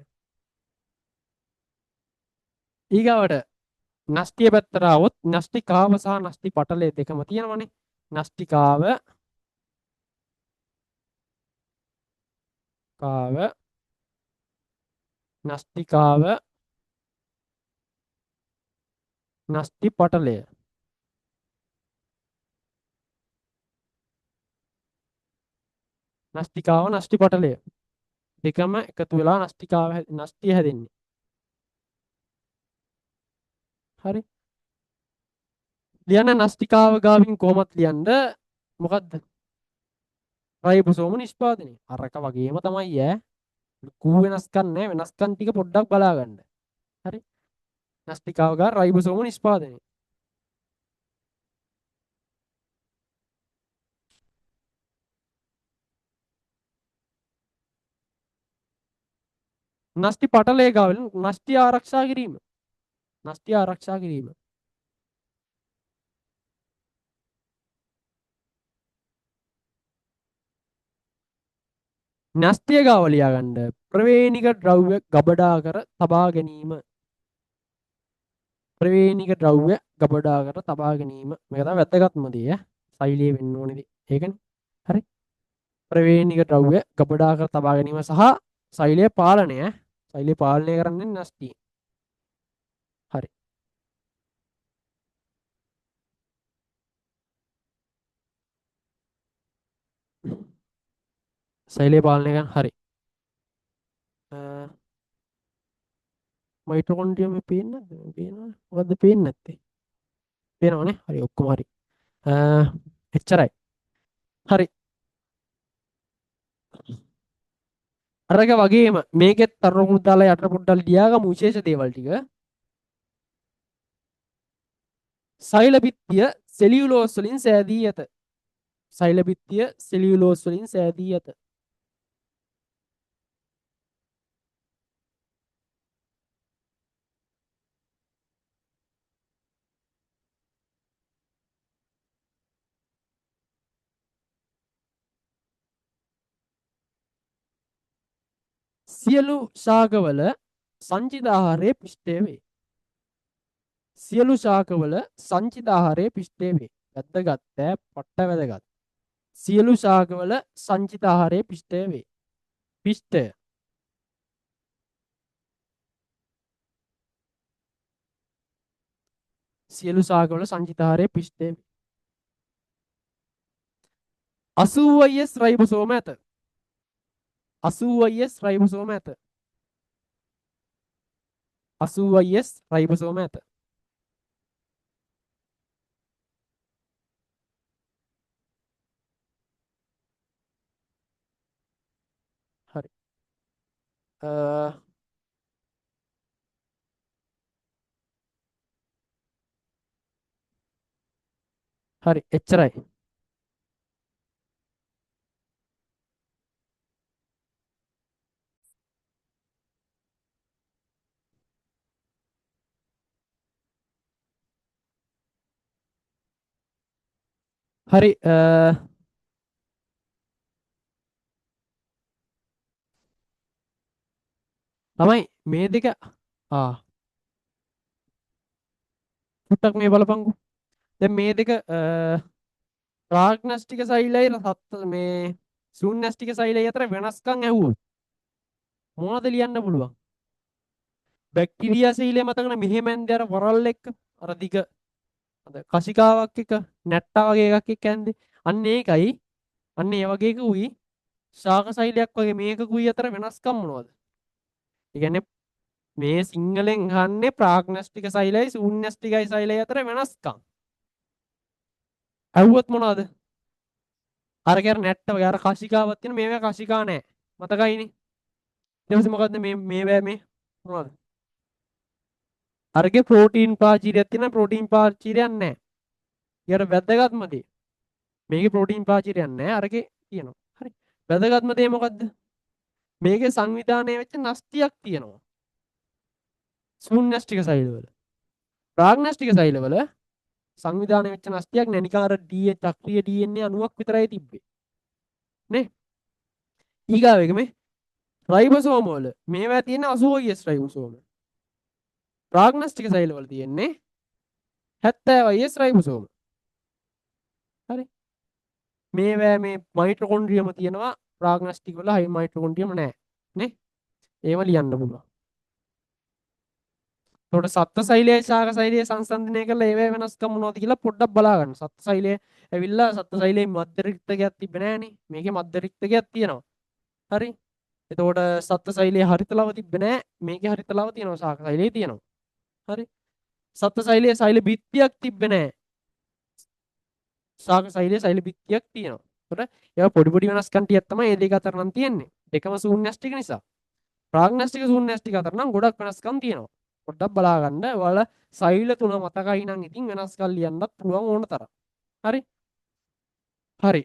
Speaker 1: ඊගාවට න්‍යෂ්ටිය පැත්තට આવොත් න්‍යෂ්ටිකාව සහ න්‍යෂ්ටි පටලය දෙකම තියෙනවනේ. න්‍යෂ්ටිකාව න්‍යෂ්ටිකාව න්‍යෂ්ටි පටලය. න්‍යෂ්ටිකාව න්‍යෂ්ටි පටලය දෙකම එකතු වෙලා න්‍යෂ්ටිකාව න්‍යෂ්ටිය හැදෙන්නේ. හරි. ලියන්න න්‍යෂ්ටිකාව ගාවින් කොහොමත් ලියන්න මොකද්ද? රයිබෝසෝම නිෂ්පාදනය. අරක වගේම තමයි ඈ. කූ වෙනස්කම් නැහැ. වෙනස්කම් ටික පොඩ්ඩක් බලා ගන්න. හරි. න්‍යෂ්ටිකාව ගා රයිබෝසෝම නිෂ්පාදනය. න්‍යෂ්ටි පටලය ගාවින් න්‍යෂ්ටි ආරක්ෂා කිරීම. න්‍යෂ්ටි ආරක්ෂා කිරීම. න්‍යෂ්ටිය ගාව ලියා ගන්න ප්‍රවේණික ද්‍රව්‍ය ගබඩා කර තබා ගැනීම. ප්‍රවේණික ද්‍රව්‍ය ගබඩා කර තබා ගැනීම. මේක තමයි වැදගත්ම දේ ඈ. සෛලීය වෙන්න ඕනේ දේ. ඒකනේ. හරි. ප්‍රවේණික ද්‍රව්‍ය ගබඩා කර තබා ගැනීම සහ සෛලීය පාලනය ඈ. සෛලීය පාලනය කරන්නේ න්‍යෂ්ටිය. හරි. සෛලීය පාලනය කරන හරි. මයිටොකොන්ඩ්‍රියම් පේන්නේ නැද්ද? පේනවනේ. මොකද්ද පේන්නේ නැත්තේ? පේනවනේ. හරි ඔක්කොම හරි. එච්චරයි. හරි. අරක වගේම මේකෙත් තරණුණු දාලා යට පොඩ්ඩක් ලියාගමු විශේෂ දේවල් ටික. සෛල බිත්තිය සෙලියුලෝස් වලින් සෑදී ඇත. සෛල බිත්තිය සෙලියුලෝස් වලින් සෑදී ඇත. සියලු ශාකවල සංචිත ආහාරයේ පිෂ්ඨය වේ. සියලු ශාකවල සංචිත ආහාරයේ පිෂ්ඨය වේ. වැදගත් පට්ට වැදගත්. සියලු ශාකවල සංචිත ආහාරයේ පිෂ්ඨය වේ. පිෂ්ඨය සියලු ශාකවල සංචිත ආහාරයේ පිෂ්ඨය වේ. 80S රයිබෝසෝම ඇත. 80S රයිබෝසෝම ඇත. 80S රයිබෝසෝම ඇත. හරි. හරි එච්චරයි. හරි ළමයි මේ දෙක පුට්ටක් මේ බලපංගු. දැන් මේ දෙක ප්‍රාග්නස්ටික සෛලයි සත්ත්ව මේ ශූන්‍යෂ්ටික සෛලයි අතර වෙනස්කම් ඇහුවොත් මොනවද ලියන්න පුළුවන්? බැක්ටීරියා සෛලය මතකනේ මෙහෙම ඇන්දේ අර වරල් එක්ක අර දිග අද කසිකාවක් එක නැට්ටා වගේ එකක් එක්ක ඇන්දේ. අන්න ඒකයි. අන්න ඒ වගේ එකකුයි ශාක සෛලයක් වගේ මේකකුයි අතර වෙනස්කම් මොනවද? ඒ කියන්නේ මේ සිංහලෙන් අහන්නේ ප්‍රාග්නස්ටික සෛලයි ශූන්‍යෂ්ටිකයි සෛලයි අතර වෙනස්කම්. ඇහුවොත් මොනවද? අර කියන නැට්ට වගේ අර කසිකාවක් තියෙන මේවා කසිකා නෑ. මතකයිනේ. ඊට පස්සේ මොකද්ද මේ මොනවද? අරගේ ප්‍රෝටීන් පාචීරයක් තියෙනවා ප්‍රෝටීන් පාචීරයක් නැහැ. ඊට වැදගත්ම දේ. මේකේ ප්‍රෝටීන් පාචීරයක් නැහැ අරගේ තියෙනවා. හරි. වැදගත්ම දේ මොකද්ද? මේකේ සංවිධානය වෙච්ච නස්තියක් තියෙනවා. ශූන්‍යෂ්ටික සෛලවල. ප්‍රාග්නෂ්ටික සෛලවල සංවිධානය වෙච්ච නස්තියක් නැහැ. නිකන් අර චක්‍රීය DNA 90ක් විතරයි තිබ්බේ. නේ? ඊගාව එක මේ රයිබෝසෝම වල මේවා තියෙන 80 රයිබෝසෝම. ප්‍රාග්නස්ටික සෛලවල තියෙන්නේ 70 රයිබෝසෝම. හරි. මේවැ මේ මයිටොකොන්ඩ්‍රියම තියෙනවා ප්‍රාග්නස්ටික් වල හයි මයිටොකොන්ඩ්‍රියම නැහැ නේ. ඒව ලියන්න පුළුවන්. එතකොට සත්ත්ව සෛලයේ ශාක සෛලයේ සංසන්දනය කරලා ඒවැ වෙනස්කම් මොනවද කියලා පොඩ්ඩක් බලා ගන්න. සත්ත්ව සෛලයේ ඇවිල්ලා සත්ත්ව සෛලයේ මධ්‍ය රික්තකයක් තිබෙන්නේ නැහනේ. මේකේ මධ්‍ය රික්තකයක් තියෙනවා. හරි. එතකොට සත්ත්ව සෛලයේ හරිත ලව තිබෙන්නේ නැහැ. මේකේ හරිත ලව තියෙනවා ශාක සෛලයේ තියෙනවා. හරි. සත්ත්ව සෛලයේ සෛල බිත්තියක් තිබෙන්නේ නැහැ. ශාක සෛලයේ සෛල බිත්තියක් තියෙනවා. එතකොට ඒවා පොඩි පොඩි වෙනස්කම් ටිකක් තමයි මේ දෙක අතර නම් තියෙන්නේ. දෙකම ශූන්‍යෂ්ටික නිසා. ප්‍රාග්නස්ටික ශූන්‍යෂ්ටික අතර නම් ගොඩක් වෙනස්කම් තියෙනවා. පොඩ්ඩක් බලා ගන්න. ඔයාලා සෛල තුන මතකයි නම් ඉතින් වෙනස්කම් ලියන්නත් පුළුවන් ඕන තරම්. හරි? හරි.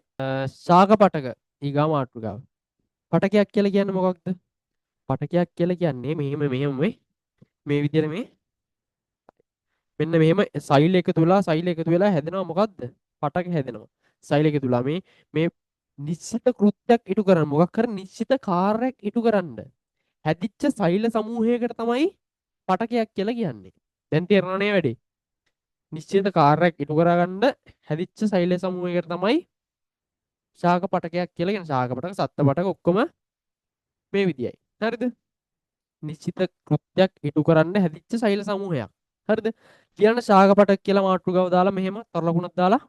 Speaker 1: ශාක පටක ඊගා මාතෘකාව. පටකයක් කියලා කියන්නේ මොකක්ද? පටකයක් කියලා කියන්නේ මෙහෙම මේ විදිහට මෙන්න මෙහෙම සෛල එකතු වෙලා හැදෙනවා මොකද්ද? පටක හැදෙනවා. සෛල එකතු වෙලා මේ නිශ්චිත කෘත්‍යයක් ඉටු කරන්න මොකක් හරි නිශ්චිත කාර්යයක් ඉටු කරන්න හැදිච්ච සෛල සමූහයකට තමයි පටකයක් කියලා කියන්නේ. දැන් තේරෙනවනේ වැඩි. නිශ්චිත කාර්යයක් ඉටු කරගන්න හැදිච්ච සෛල සමූහයකට තමයි ශාක පටකයක් කියලා කියන. ශාක පටක සත්ත්ව පටක ඔක්කොම මේ විදියයි. හරිද? නිශ්චිත කෘත්‍යයක් ඉටු කරන්න හැදිච්ච සෛල සමූහයක්. හරිද? කියන්න ශාක පටක කියලා මාතෘකාව දාලා මෙහෙම තරලකුණක් දාලා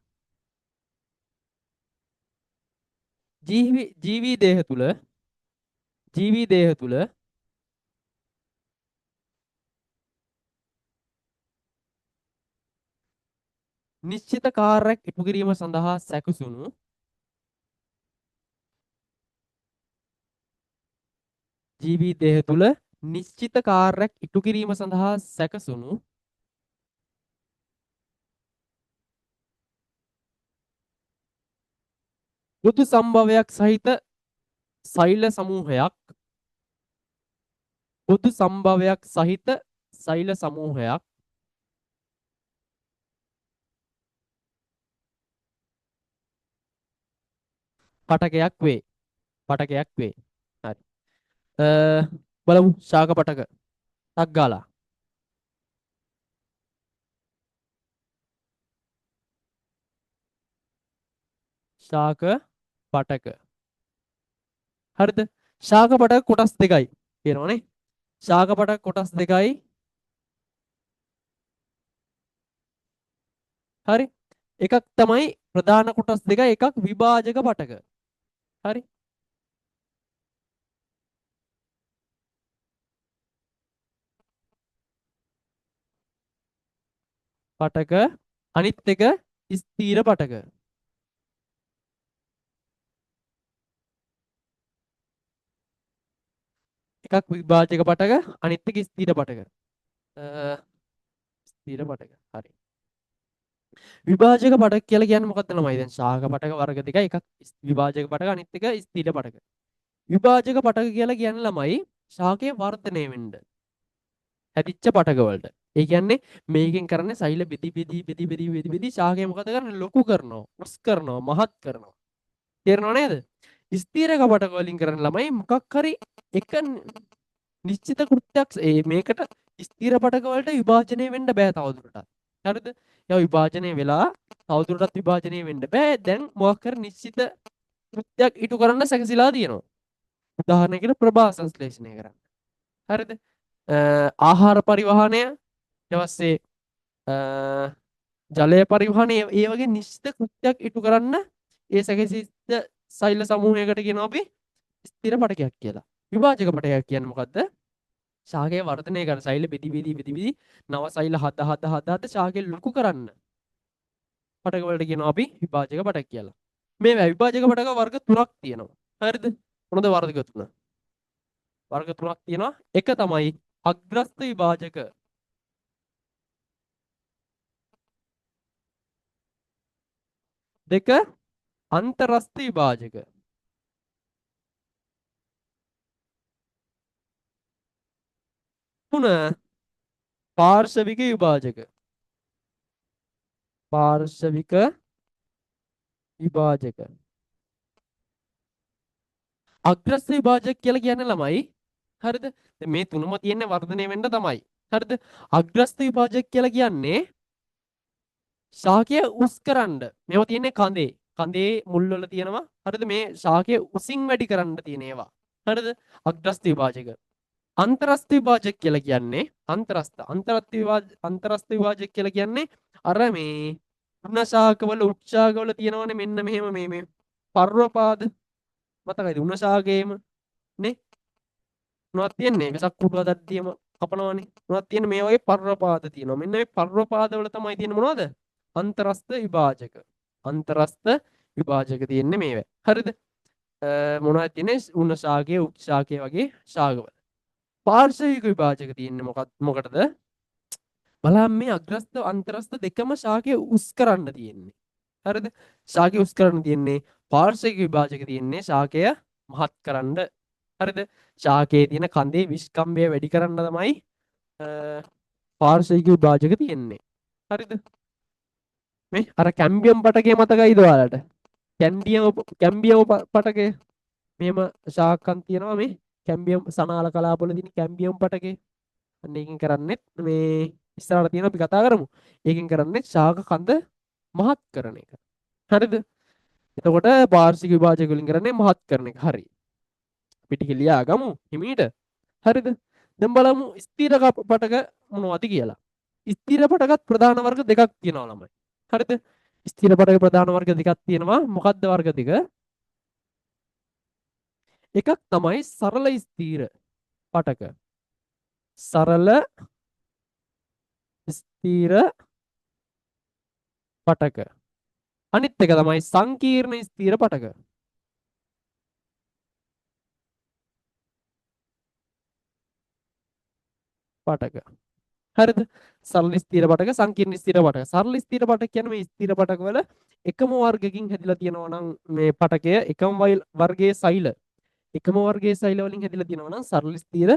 Speaker 1: ජීවී දේහ තුල නිශ්චිත කාර්යයක් ඉටු කිරීම සඳහා සැකසුණු ජීවී දේහ තුල නිශ්චිත කාර්යයක් ඉටු කිරීම සඳහා සැකසුණු බුදු සම්භවයක් සහිත සෛල සමූහයක් පටකයක් වේ. හරි. බලමු ශාක පටක. ටක් ගාලා. ශාක පටක. හරිද? ශාක පටක කොටස් දෙකයි. කියනවනේ. ශාක පටක කොටස් දෙකයි. හරි. එකක් තමයි ප්‍රධාන කොටස් දෙක එකක් විභාජක පටක. හරි. පටක අනිත් එක ස්ථීර පටක. එකක් විභාජක පටක අනිත් එක ස්ථීර පටක. ස්ථීර පටක. හරි. විභාජක පටක කියලා කියන්නේ මොකක්ද ළමයි? දැන් ශාක පටක වර්ග දෙකයි එකක් විභාජක පටක අනිත් එක ස්ථීර පටක. විභාජක පටක කියලා කියන්නේ ළමයි ශාකයේ වර්ධනය වෙන්න හැදිච්ච පටක වලට. ඒ කියන්නේ මේකෙන් කරන්නේ සෛල බෙදි ශාකය මොකද කරන්නේ? ලොකු කරනවා, උස් කරනවා, මහත් කරනවා. තේරෙනව නේද? ස්ථීර කපටක වලින් කරන ළමයි මොකක් හරි එක නිශ්චිත කෘත්‍යයක් මේකට ස්ථීර පටක වලට විභාජනය වෙන්න බෑ තවදුරටත්. හරිද? ඒවා විභාජනය වෙලා තවදුරටත් විභාජනය වෙන්න බෑ. දැන් මොකක් හරි නිශ්චිත කෘත්‍යයක් ඉටු කරන්න සැකසීලා තියෙනවා. උදාහරණයකට ප්‍රභා සංශ්ලේෂණය කරන්න. හරිද? ආහාර පරිවහනය ඊට පස්සේ ජලය පරිවහනය ඒ වගේ නිශ්චිත කෘත්‍යයක් ඉටු කරන්න ඒ සැකසිත සෛල සමූහයකට කියනවා අපි ස්ථිර පටකයක් කියලා. විභාජක පටකයක් කියන්නේ මොකද්ද? ශාකය වර්ධනය කරන සෛල බෙදි නව සෛල හද ශාකය ලොකු කරන්න පටක වලට කියනවා අපි විභාජක පටක කියලා. මේ විභාජක පටක වර්ග තුනක් තියෙනවා. හරිද? මොනද වර්ග තුන? වර්ග තුනක් තියෙනවා. එක තමයි අග්‍රස්ත විභාජක. දෙක අන්තරස්ත විභාජක. තුන පාර්ශවික විභාජක. පාර්ශවික විභාජක. අග්‍රස්ත විභාජක කියලා කියන්නේ ළමයි. හරිද? දැන් මේ තුනම තියෙන්නේ වර්ධනය වෙන්න තමයි. හරිද? අග්‍රස්ත විභාජක කියලා කියන්නේ ශාකය උස් කරන්න. මේවා තියෙන්නේ කඳේ. කඳේ මුල් වල තියෙනවා. හරිද? මේ ශාකය උසින් වැඩි කරන්න තියෙන ඒවා. හරිද? අග්‍රස්ත විභාජක. අන්තරස්ත විභාජක කියලා කියන්නේ අන්තරස්ත විභාජක කියලා කියන්නේ අර මේ උණ ශාකවල උච්චාකවල තියෙනවනේ මෙන්න මෙහෙම මේ පර්වපාද මතකයිද උණ ශාකයේම නේ මොනවද තියෙන්නේ වෙසක් කුඩු හදද්දියම කපනවනේ මොනවද තියෙන්නේ මේ වගේ පර්වපාද තියෙනවා මෙන්න මේ පර්වපාද වල තමයි තියෙන්නේ මොනවද අන්තරස්ත විභාජක අන්තරස්ත විභාජක තියෙන්නේ මේවා හරිද මොනවද තියෙන්නේ උණ ශාකයේ උච්ච ශාකයේ වගේ ශාකවල පාර්ශවික විභාජක තියෙන්නේ මොකටද බලන්න මේ අග්‍රස්ත අන්තරස්ත දෙකම ශාකය උස් කරන්න තියෙන්නේ. හරිද? ශාකය උස් කරන්න තියෙන්නේ පාර්ශවික විභාජක තියෙන්නේ ශාකය මහත් කරන්න. හරිද? ශාකයේ තියෙන කඳේ විස්කම්භය වැඩි කරන්න තමයි පාර්ශවික විභාජක තියෙන්නේ. හරිද? මේ අර කැම්බියම් පටකය මතකයිද ඔයාලට? කැම්බියම් පටකය මෙහෙම ශාකයන් තියෙනවා මේ කැම්බියම් සනාල කලාපවල තියෙන කැම්බියම් පටකේ. අන්න ඒකෙන් කරන්නේත් මේ ඉස්සරහට තියෙන අපි කතා කරමු. ඒකෙන් කරන්නේ ශාක කඳ මහත් කරන එක. හරිද? එතකොට පාර්ශවික විභාජක වලින් කරන්නේ මහත් කරන එක. හරි. අපි ටික ලියා ගමු හිමීට. හරිද? දැන් බලමු ස්ථිර පටක මොනවද කියලා. ස්ථිර පටකත් ප්‍රධාන වර්ග දෙකක් තියෙනවා ළමයි. හරිද? ස්ථිර පටක ප්‍රධාන වර්ග දෙකක් තියෙනවා. මොකක්ද වර්ග දෙක? එකක් තමයි සරල ස්ථිර පටක. සරල ස්ථිර පටක. අනිත් එක තමයි සංකීර්ණ ස්ථිර පටක. පටක. හරිද? සරල ස්ථිර පටක සංකීර්ණ ස්ථිර පටක. සරල ස්ථිර පටක කියන්නේ මේ ස්ථිර පටක වල එකම වර්ගකින් හැදිලා තියෙනවා නම් මේ පටකය එකම වර්ගයේ සෛල එකම වර්ගයේ සෛල වලින් හැදිලා තියෙනවා නම් සරල ස්ථිර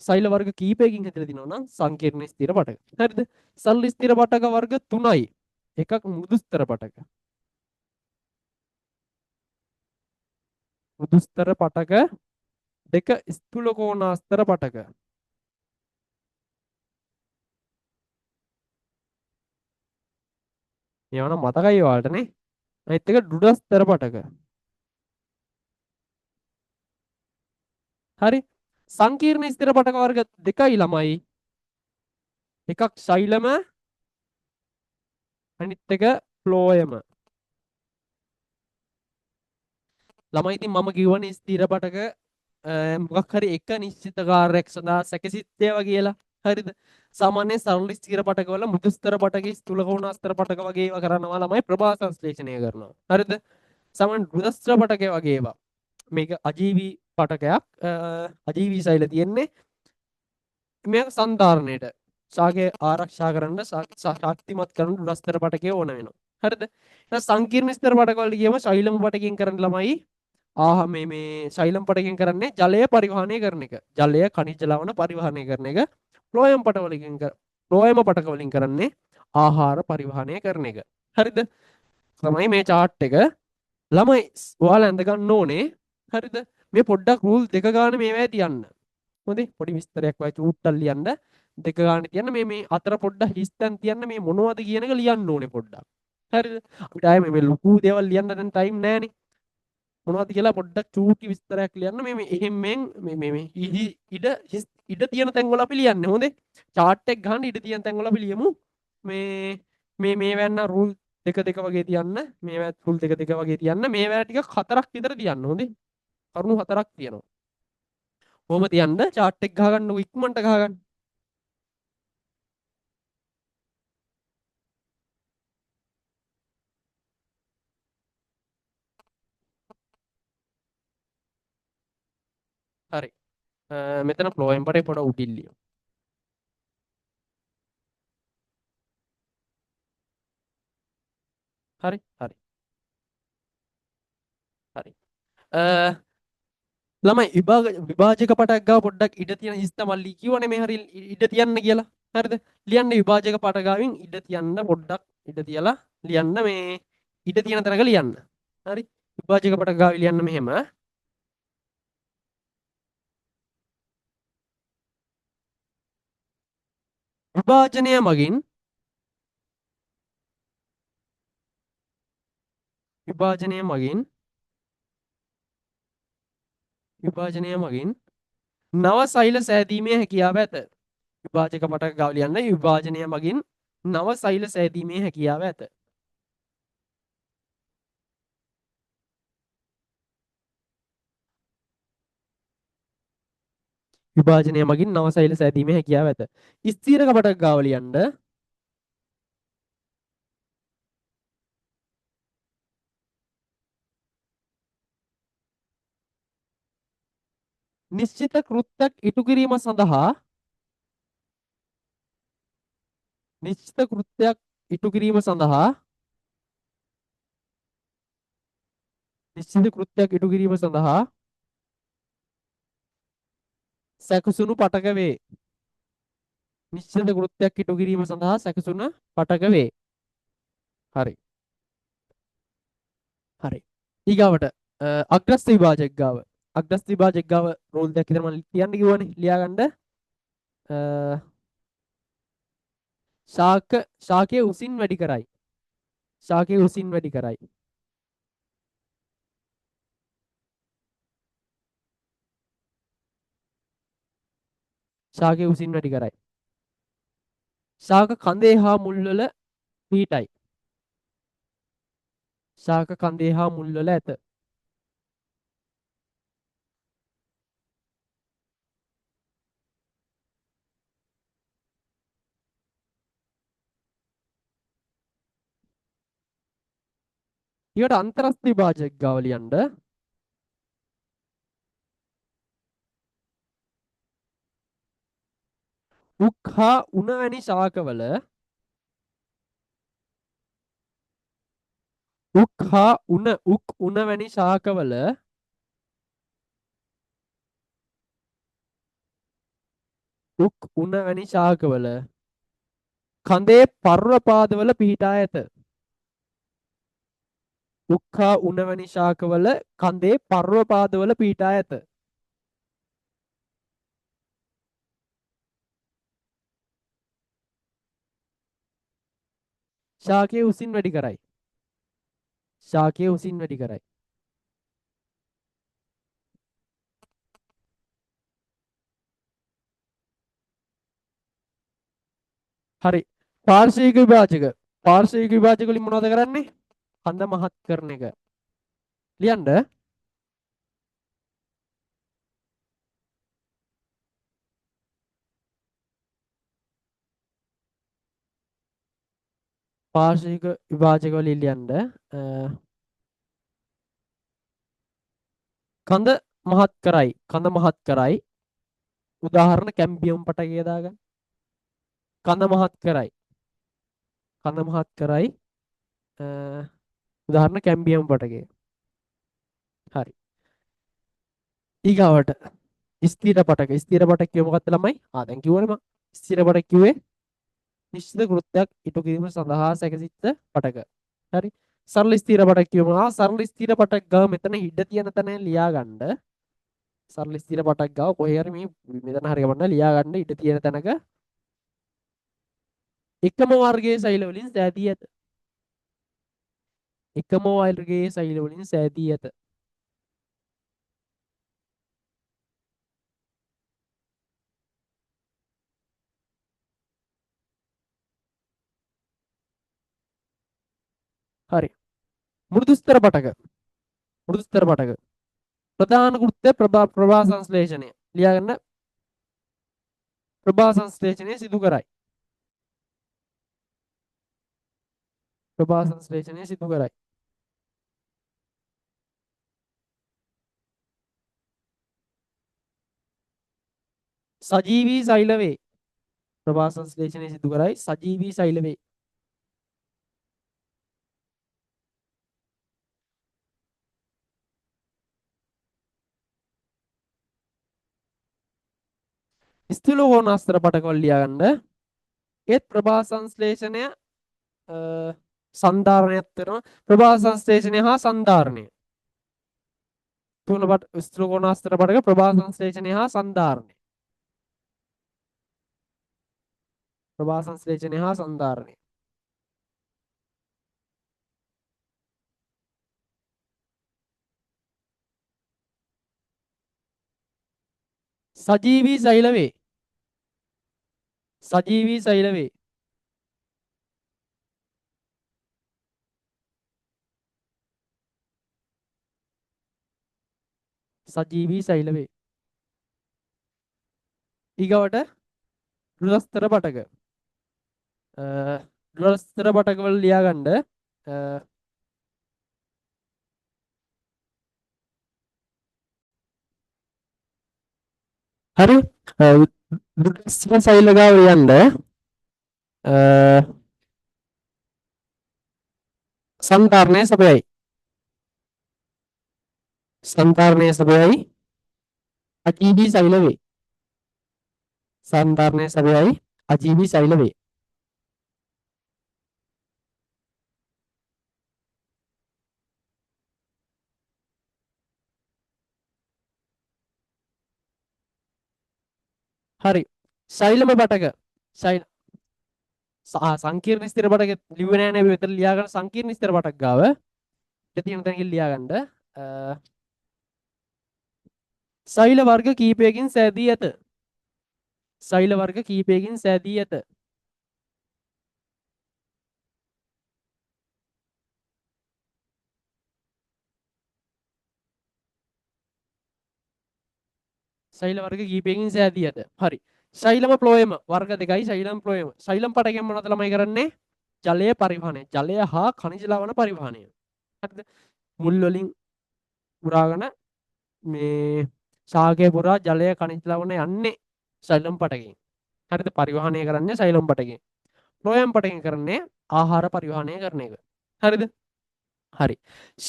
Speaker 1: සෛල වර්ග කීපයකින් හැදිලා තියෙනවා නම් සංකීර්ණ ස්ථිර පටක. හරිද? සරල ස්ථිර පටක වර්ග 3යි. එකක් මෘදුස්තර පටක. මෘදුස්තර පටක දෙක ස්ථූල කෝණාස්තර පටක. ඒවා නම් මතකයි ඔයාලට නේ. අනිත් එක දුඩස්තර පටක. හරි. සංකීර්ණ ස්ථිර පටක වර්ග දෙකයි ළමයි. එකක් ශෛලම අනිත් එක ෆ්ලෝයම. ළමයි ඉතින් මම කිව්වනේ ස්ථිර පටක මොකක් හරි එක නිශ්චිත කාර්යයක් සඳහා සැකසිතේවා කියලා. හරිද? සාමාන්‍යයෙන් සරල ස්ථිර පටක වල මෘදුස්තර පටක ස්ථූල කෝණාස්තර පටක වගේ ඒවා කරනවා ළමයි ප්‍රභා සංශ්ලේෂණය කරනවා. හරිද? සාමාන්‍ය මෘදුස්තර පටකේ වගේ ඒවා. මේක අජීවී පටකයක් අජීවී සෛල තියෙන්නේ මේක සන්ධාරණයට ශාකය ආරක්ෂා කරන්න ශක්තිමත් කරන දුරස්තර පටකය ඕන වෙනවා. හරිද? එහෙනම් සංකීර්ණ ස්තර පටක වලට ගියම ශෛලම් පටකයෙන් කරන ළමයි මේ ශෛලම් පටකයෙන් කරන්නේ ජලය පරිවහනය කරන එක. ජලය khනිජ ලවණ පරිවහනය කරන එක. ෆ්ලෝයම් පටවලකින් ෆ්ලෝයම පටක වලින් කරන්නේ ආහාර පරිවහනය කරන එක. හරිද? තමයි මේ chart එක. ළමයි ඔයාලා ඇඳ ගන්න ඕනේ. හරිද? මේ පොඩ්ඩක් රූල් දෙක ගන්න මේවැය තියන්න. හොඳේ පොඩි විස්තරයක් වයි චූට්ටක් ලියන්න. දෙක ගන්න තියන්න මේ අතර පොඩ්ඩක් හිස්තැන් තියන්න මේ මොනවද කියන එක ලියන්න ඕනේ පොඩ්ඩක්. හරිද? අපිට ආයේ මේ ලොකු දේවල් ලියන්න දැන් ටයිම් නැහැනේ. මොනවද කියලා පොඩ්ඩක් චූටි විස්තරයක් ලියන්න මේ එහෙම මේ ඉඩ තියෙන තැන්වල අපි ලියන්නේ හොඳේ chart එක ගහන්න ඉඩ තියෙන තැන්වල අපි ලියමු මේ වැන්න රූල් දෙක දෙක වගේ තියන්න මේවත් රූල් දෙක දෙක වගේ තියන්න මේවා ටික හතරක් විතර තියන්න හොඳේ කරුණු හතරක් තියෙනවා කොහොම තියන්න chart එක ගහගන්න ඉක්මනට ගහගන්න හරි මෙතන ෆ්ලෝ එම්බරේ පොඩ උඩින් ලියමු හරි හරි හරි ළමයි විභාජක පටක් ගාව පොඩ්ඩක් ඉඩ තියෙන හිස් තමල්ලි කියවනේ මේ හරි ඉඩ තියන්න කියලා. හරිද? ලියන්න විභාජක පට ගාවින් ඉඩ තියන්න පොඩ්ඩක් ඉඩ තියලා ලියන්න මේ ඉඩ තියෙන තැනක ලියන්න. හරි? විභාජක පට ගාවි ලියන්න මෙහෙම. විභාජනය මගින් විභාජනය මගින් විභාජනය මගින් නව සෛල සෑදීමේ හැකියාව ඇත. විභාජක පටක ගාව ලියන්න විභාජනය මගින් නව සෛල සෑදීමේ හැකියාව ඇත. විභාජනය මගින් නව සෛල සෑදීමේ හැකියාව ඇත. ස්ථීරක පටක ගාව ලියන්න නිශ්චිත කෘත්‍යයක් ඉටු කිරීම සඳහා නිශ්චිත කෘත්‍යයක් ඉටු කිරීම සඳහා නිශ්චිත කෘත්‍යයක් ඉටු කිරීම සඳහා සැකසුණු පටක වේ. නිශ්චිත කෘත්‍යයක් ඉටු කිරීම සඳහා සැකසුණ පටක වේ. හරි. හරි. ඊගාවට අග්‍රස්ත විභාජක ගාව. අග්‍රස්ත විභාජක ගාව රූල් දෙකක් විතර මම කියන්න කිව්වනේ. ලියා ගන්න. ශාකයේ උසින් වැඩි කරයි. ශාකයේ උසින් වැඩි කරයි. ශාකයේ උසින් වැඩි කරයි. ශාක කඳේ හා මුල්වල පිහිටයි. ශාක කඳේ හා මුල්වල ඇත. ඊට අන්තරස්ථ විභාජක ගාව ලියන්න. උක් හා උණ වැනි ශාකවල උණ වැනි ශාකවල උණ වැනි ශාකවල කඳේ පර්වපාදවල පිහිටා ඇත. උක් හා උණ වැනි ශාකවල කඳේ පර්වපාදවල පිහිටා ඇත. ශාකයේ උසින් වැඩි කරයි. ශාකයේ උසින් වැඩි කරයි. හරි. පාර්ශ්වික විභාජක. පාර්ශ්වික විභාජක වලින් මොනවද කරන්නේ? කඳ මහත් කරන එක. ලියන්න. පාර්ශ්වික විභාජක වලින් ලියන්න. කඳ මහත් කරයි. කඳ මහත් කරයි. උදාහරණ කැම්බියම් පටකය දාගන්න. කඳ මහත් කරයි. කඳ මහත් කරයි. උදාහරණ කැම්බියම් පටකය. හරි. ඊගාවට ස්ථිර පටක. ස්ථිර පටක කිව්ව මොකක්ද ළමයි? දැන් කිව්වනේ මම. ස්ථිර පටක කිව්වේ නිශ්චිත කෘත්‍යයක් ඉටු කිරීම සඳහා සැකසිත පටක. හරි. සරල ස්ථිර පටක කියමු. සරල ස්ථිර පටක ගාව මෙතන හිඩ තියෙන තැන ලියා ගන්න. සරල ස්ථිර පටක ගාව කොහේ හරි මේ මෙතන හරි ගමන්න ලියා ගන්න ඉඩ තියෙන තැනක එකම වර්ගයේ සෛල වලින් සෑදී ඇත. එකම වර්ගයේ සෛල වලින් සෑදී ඇත. හරි. මෘදු ස්තර පටක. මෘදු ස්තර පටක. ප්‍රධාන කෘත්‍ය ප්‍රභා සංශ්ලේෂණය. ලියා ගන්න. ප්‍රභා සංශ්ලේෂණය සිදු කරයි. ප්‍රභා සංශ්ලේෂණය සිදු කරයි. සජීවී සෛල වේ. ප්‍රභා සංශ්ලේෂණය සිදු කරයි සජීවී සෛල වේ. ස්ථූල කෝණාස්තර පටකවල ලියා ගන්න. ඒත් ප්‍රභා සංශ්ලේෂණය සන්ධාරණයක් වෙනවා. ප්‍රභා සංශ්ලේෂණය හා සන්ධාරණය. ස්ථූල කෝණාස්තර පටක ප්‍රභා සංශ්ලේෂණය හා සන්ධාරණය. ප්‍රභා සංශ්ලේෂණය හා සන්ධාරණය. සජීවී සෛල වේ. සජීවී සෛල වේ. සජීවී සෛල වේ. ඊගවට රුධස්තර පටක. රුධස්තර පටකවල ලියා ගන්න. හරි. රුධස්තර සෛල ගාව යන්න. සන්ධාරණය සපයයි. සන්ධාරණය සපයයි අජීවී සෛල වේ. සන්ධාරණය සපයයි අජීවී සෛල වේ. හරි. ශෛලම පටක. ශෛල සංකීර්ණ ස්ථිර පටක ලිව්වේ නෑ නේ අපි මෙතන ලියා ගන්න සංකීර්ණ ස්ථිර පටක ගාව. ඉත තියෙන තැනකින් ලියා ගන්න. ශෛල වර්ග කීපයකින් සෑදී ඇත. ශෛල වර්ග කීපයකින් සෑදී ඇත. ශෛල වර්ග කීපයකින් සෑදී ඇත. හරි. ශෛලම ප්ලෝයම වර්ග දෙකයි ශෛලම් ප්ලෝයම. ශෛලම් පටකයෙන් මොනවද ළමයි කරන්නේ? ජලය පරිවහනය. ජලය හා khනිජ ලවණ පරිවහනය. හරිද? මුල් වලින් පුරාගෙන මේ ශාකය පුරා ජලය khනිජ ලවණ යන්නේ ශෛලම් පටකයෙන්. හරිද? පරිවහනය කරන්නේ ශෛලම් පටකයෙන්. ප්ලෝයම් පටකයෙන් කරන්නේ ආහාර පරිවහනය කරන එක. හරිද? හරි.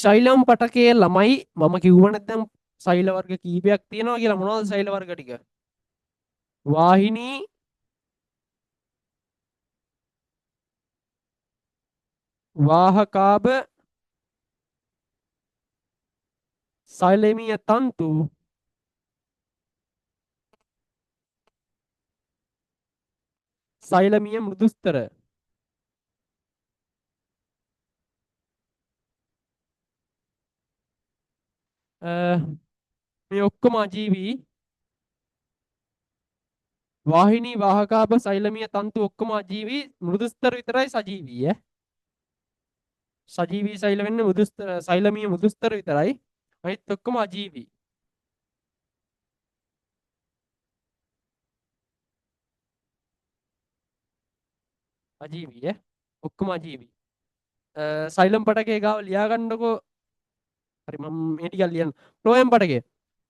Speaker 1: ශෛලම් පටකයේ ළමයි මම කිව්ව නැත්නම් ශෛල වර්ග කීපයක් තියෙනවා කියලා. මොනවද ශෛල වර්ග ටික? වාහිනී, වාහකාභ, සෛලමීය තන්තු, සෛලමීය මෘදුස්තර. මේ ඔක්කොම අජීවී. වාහිනී, වාහකාභ, සෛලමීය තන්තු ඔක්කොම අජීවී. මෘදුස්තර විතරයි සජීවී ඈ. සජීවී සෛල වෙන්නේ මෘදුස්තර, සෛලමීය මෘදුස්තර විතරයි. අනිත් ඔක්කොම අජීවී. අජීවී ඈ. ඔක්කොම අජීවී. සෛලම් පටකේ ගාව ලියා ගන්නකො. හරි මම මේ ටික ලියන්න. ෆ්ලෝයම් පටකේ.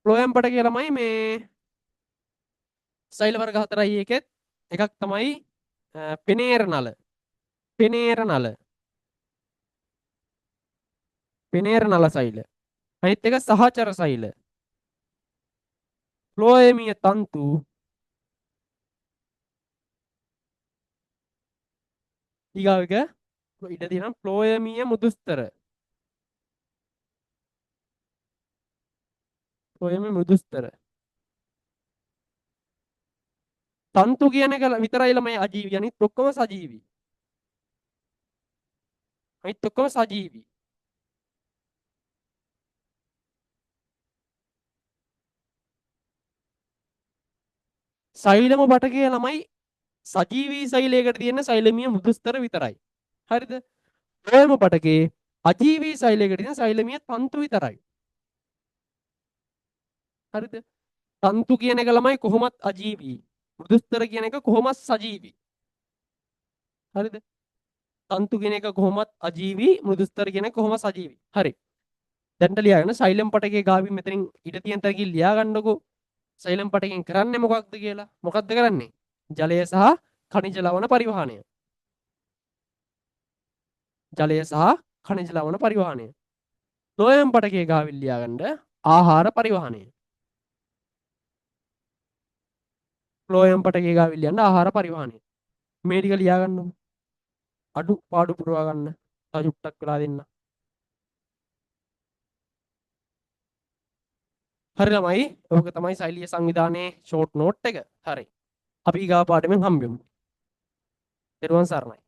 Speaker 1: ෆ්ලෝයම් පටකේ ළමයි මේ සෛල වර්ග හතරයි එකෙත් එකක් තමයි පෙනේර නල. පෙනේර නල. පෙනේර නල සෛල. අනිත් එක සහචර සෛල. ෆ්ලෝයමීය තන්තු ඊගාව එක ඉඩ තියෙනවා ෆ්ලෝයමීය මෘදුස්තර. ෆ්ලෝයමීය මෘදුස්තර. තන්තු කියන එක විතරයි ළමයි අජීවී. අනිත් ඔක්කොම සජීවී. අනිත් ඔක්කොම සජීවී. සෛලම බටකයේ ළමයි සජීවී සෛලයකට තියෙන සෛලමීය මෘදුස්තර විතරයි. හරිද? ෆ්ලෝයම බටකයේ අජීවී සෛලයකට තියෙන සෛලමීය තන්තු විතරයි. හරිද? තන්තු කියන එක ළමයි කොහොමත් අජීවී. මෘදුස්තර කියන එක කොහොමත් සජීවී. හරිද? තන්තු කියන එක කොහොමත් අජීවී, මෘදුස්තර කියන එක කොහොමත් සජීවී. හරි. දැන්ට ලියාගන්න සෛලම් පටකයේ ගාවින් මෙතනින් ඉඩ තියෙන තරකින් ලියා ගන්නකෝ. සෛලම් පටකයෙන් කරන්නේ මොකක්ද කියලා. මොකක්ද කරන්නේ? ජලය සහ khනිජ ලවණ පරිවහණය. ජලය සහ khනිජ ලවණ පරිවහණය. ෆ්ලෝයම් පටකයේ ගාවින් ලියා ගන්න ආහාර පරිවහණය. ෆ්ලෝයම් පටකයේ ගාවින් ලියන්න ආහාර පරිවහණය. මේ ටික ලියා ගන්නකො. අඩු පාඩු පුරවා ගන්න. තව චුට්ටක් වෙලා දෙන්න. හරි ළමයි. ඔක තමයි සෛලීය සංවිධානයේ ෂෝට් නෝට් එක. හරි. අපි ඊගා පාඩමෙන් හම්බෙමු. ත්වන් සරණයි.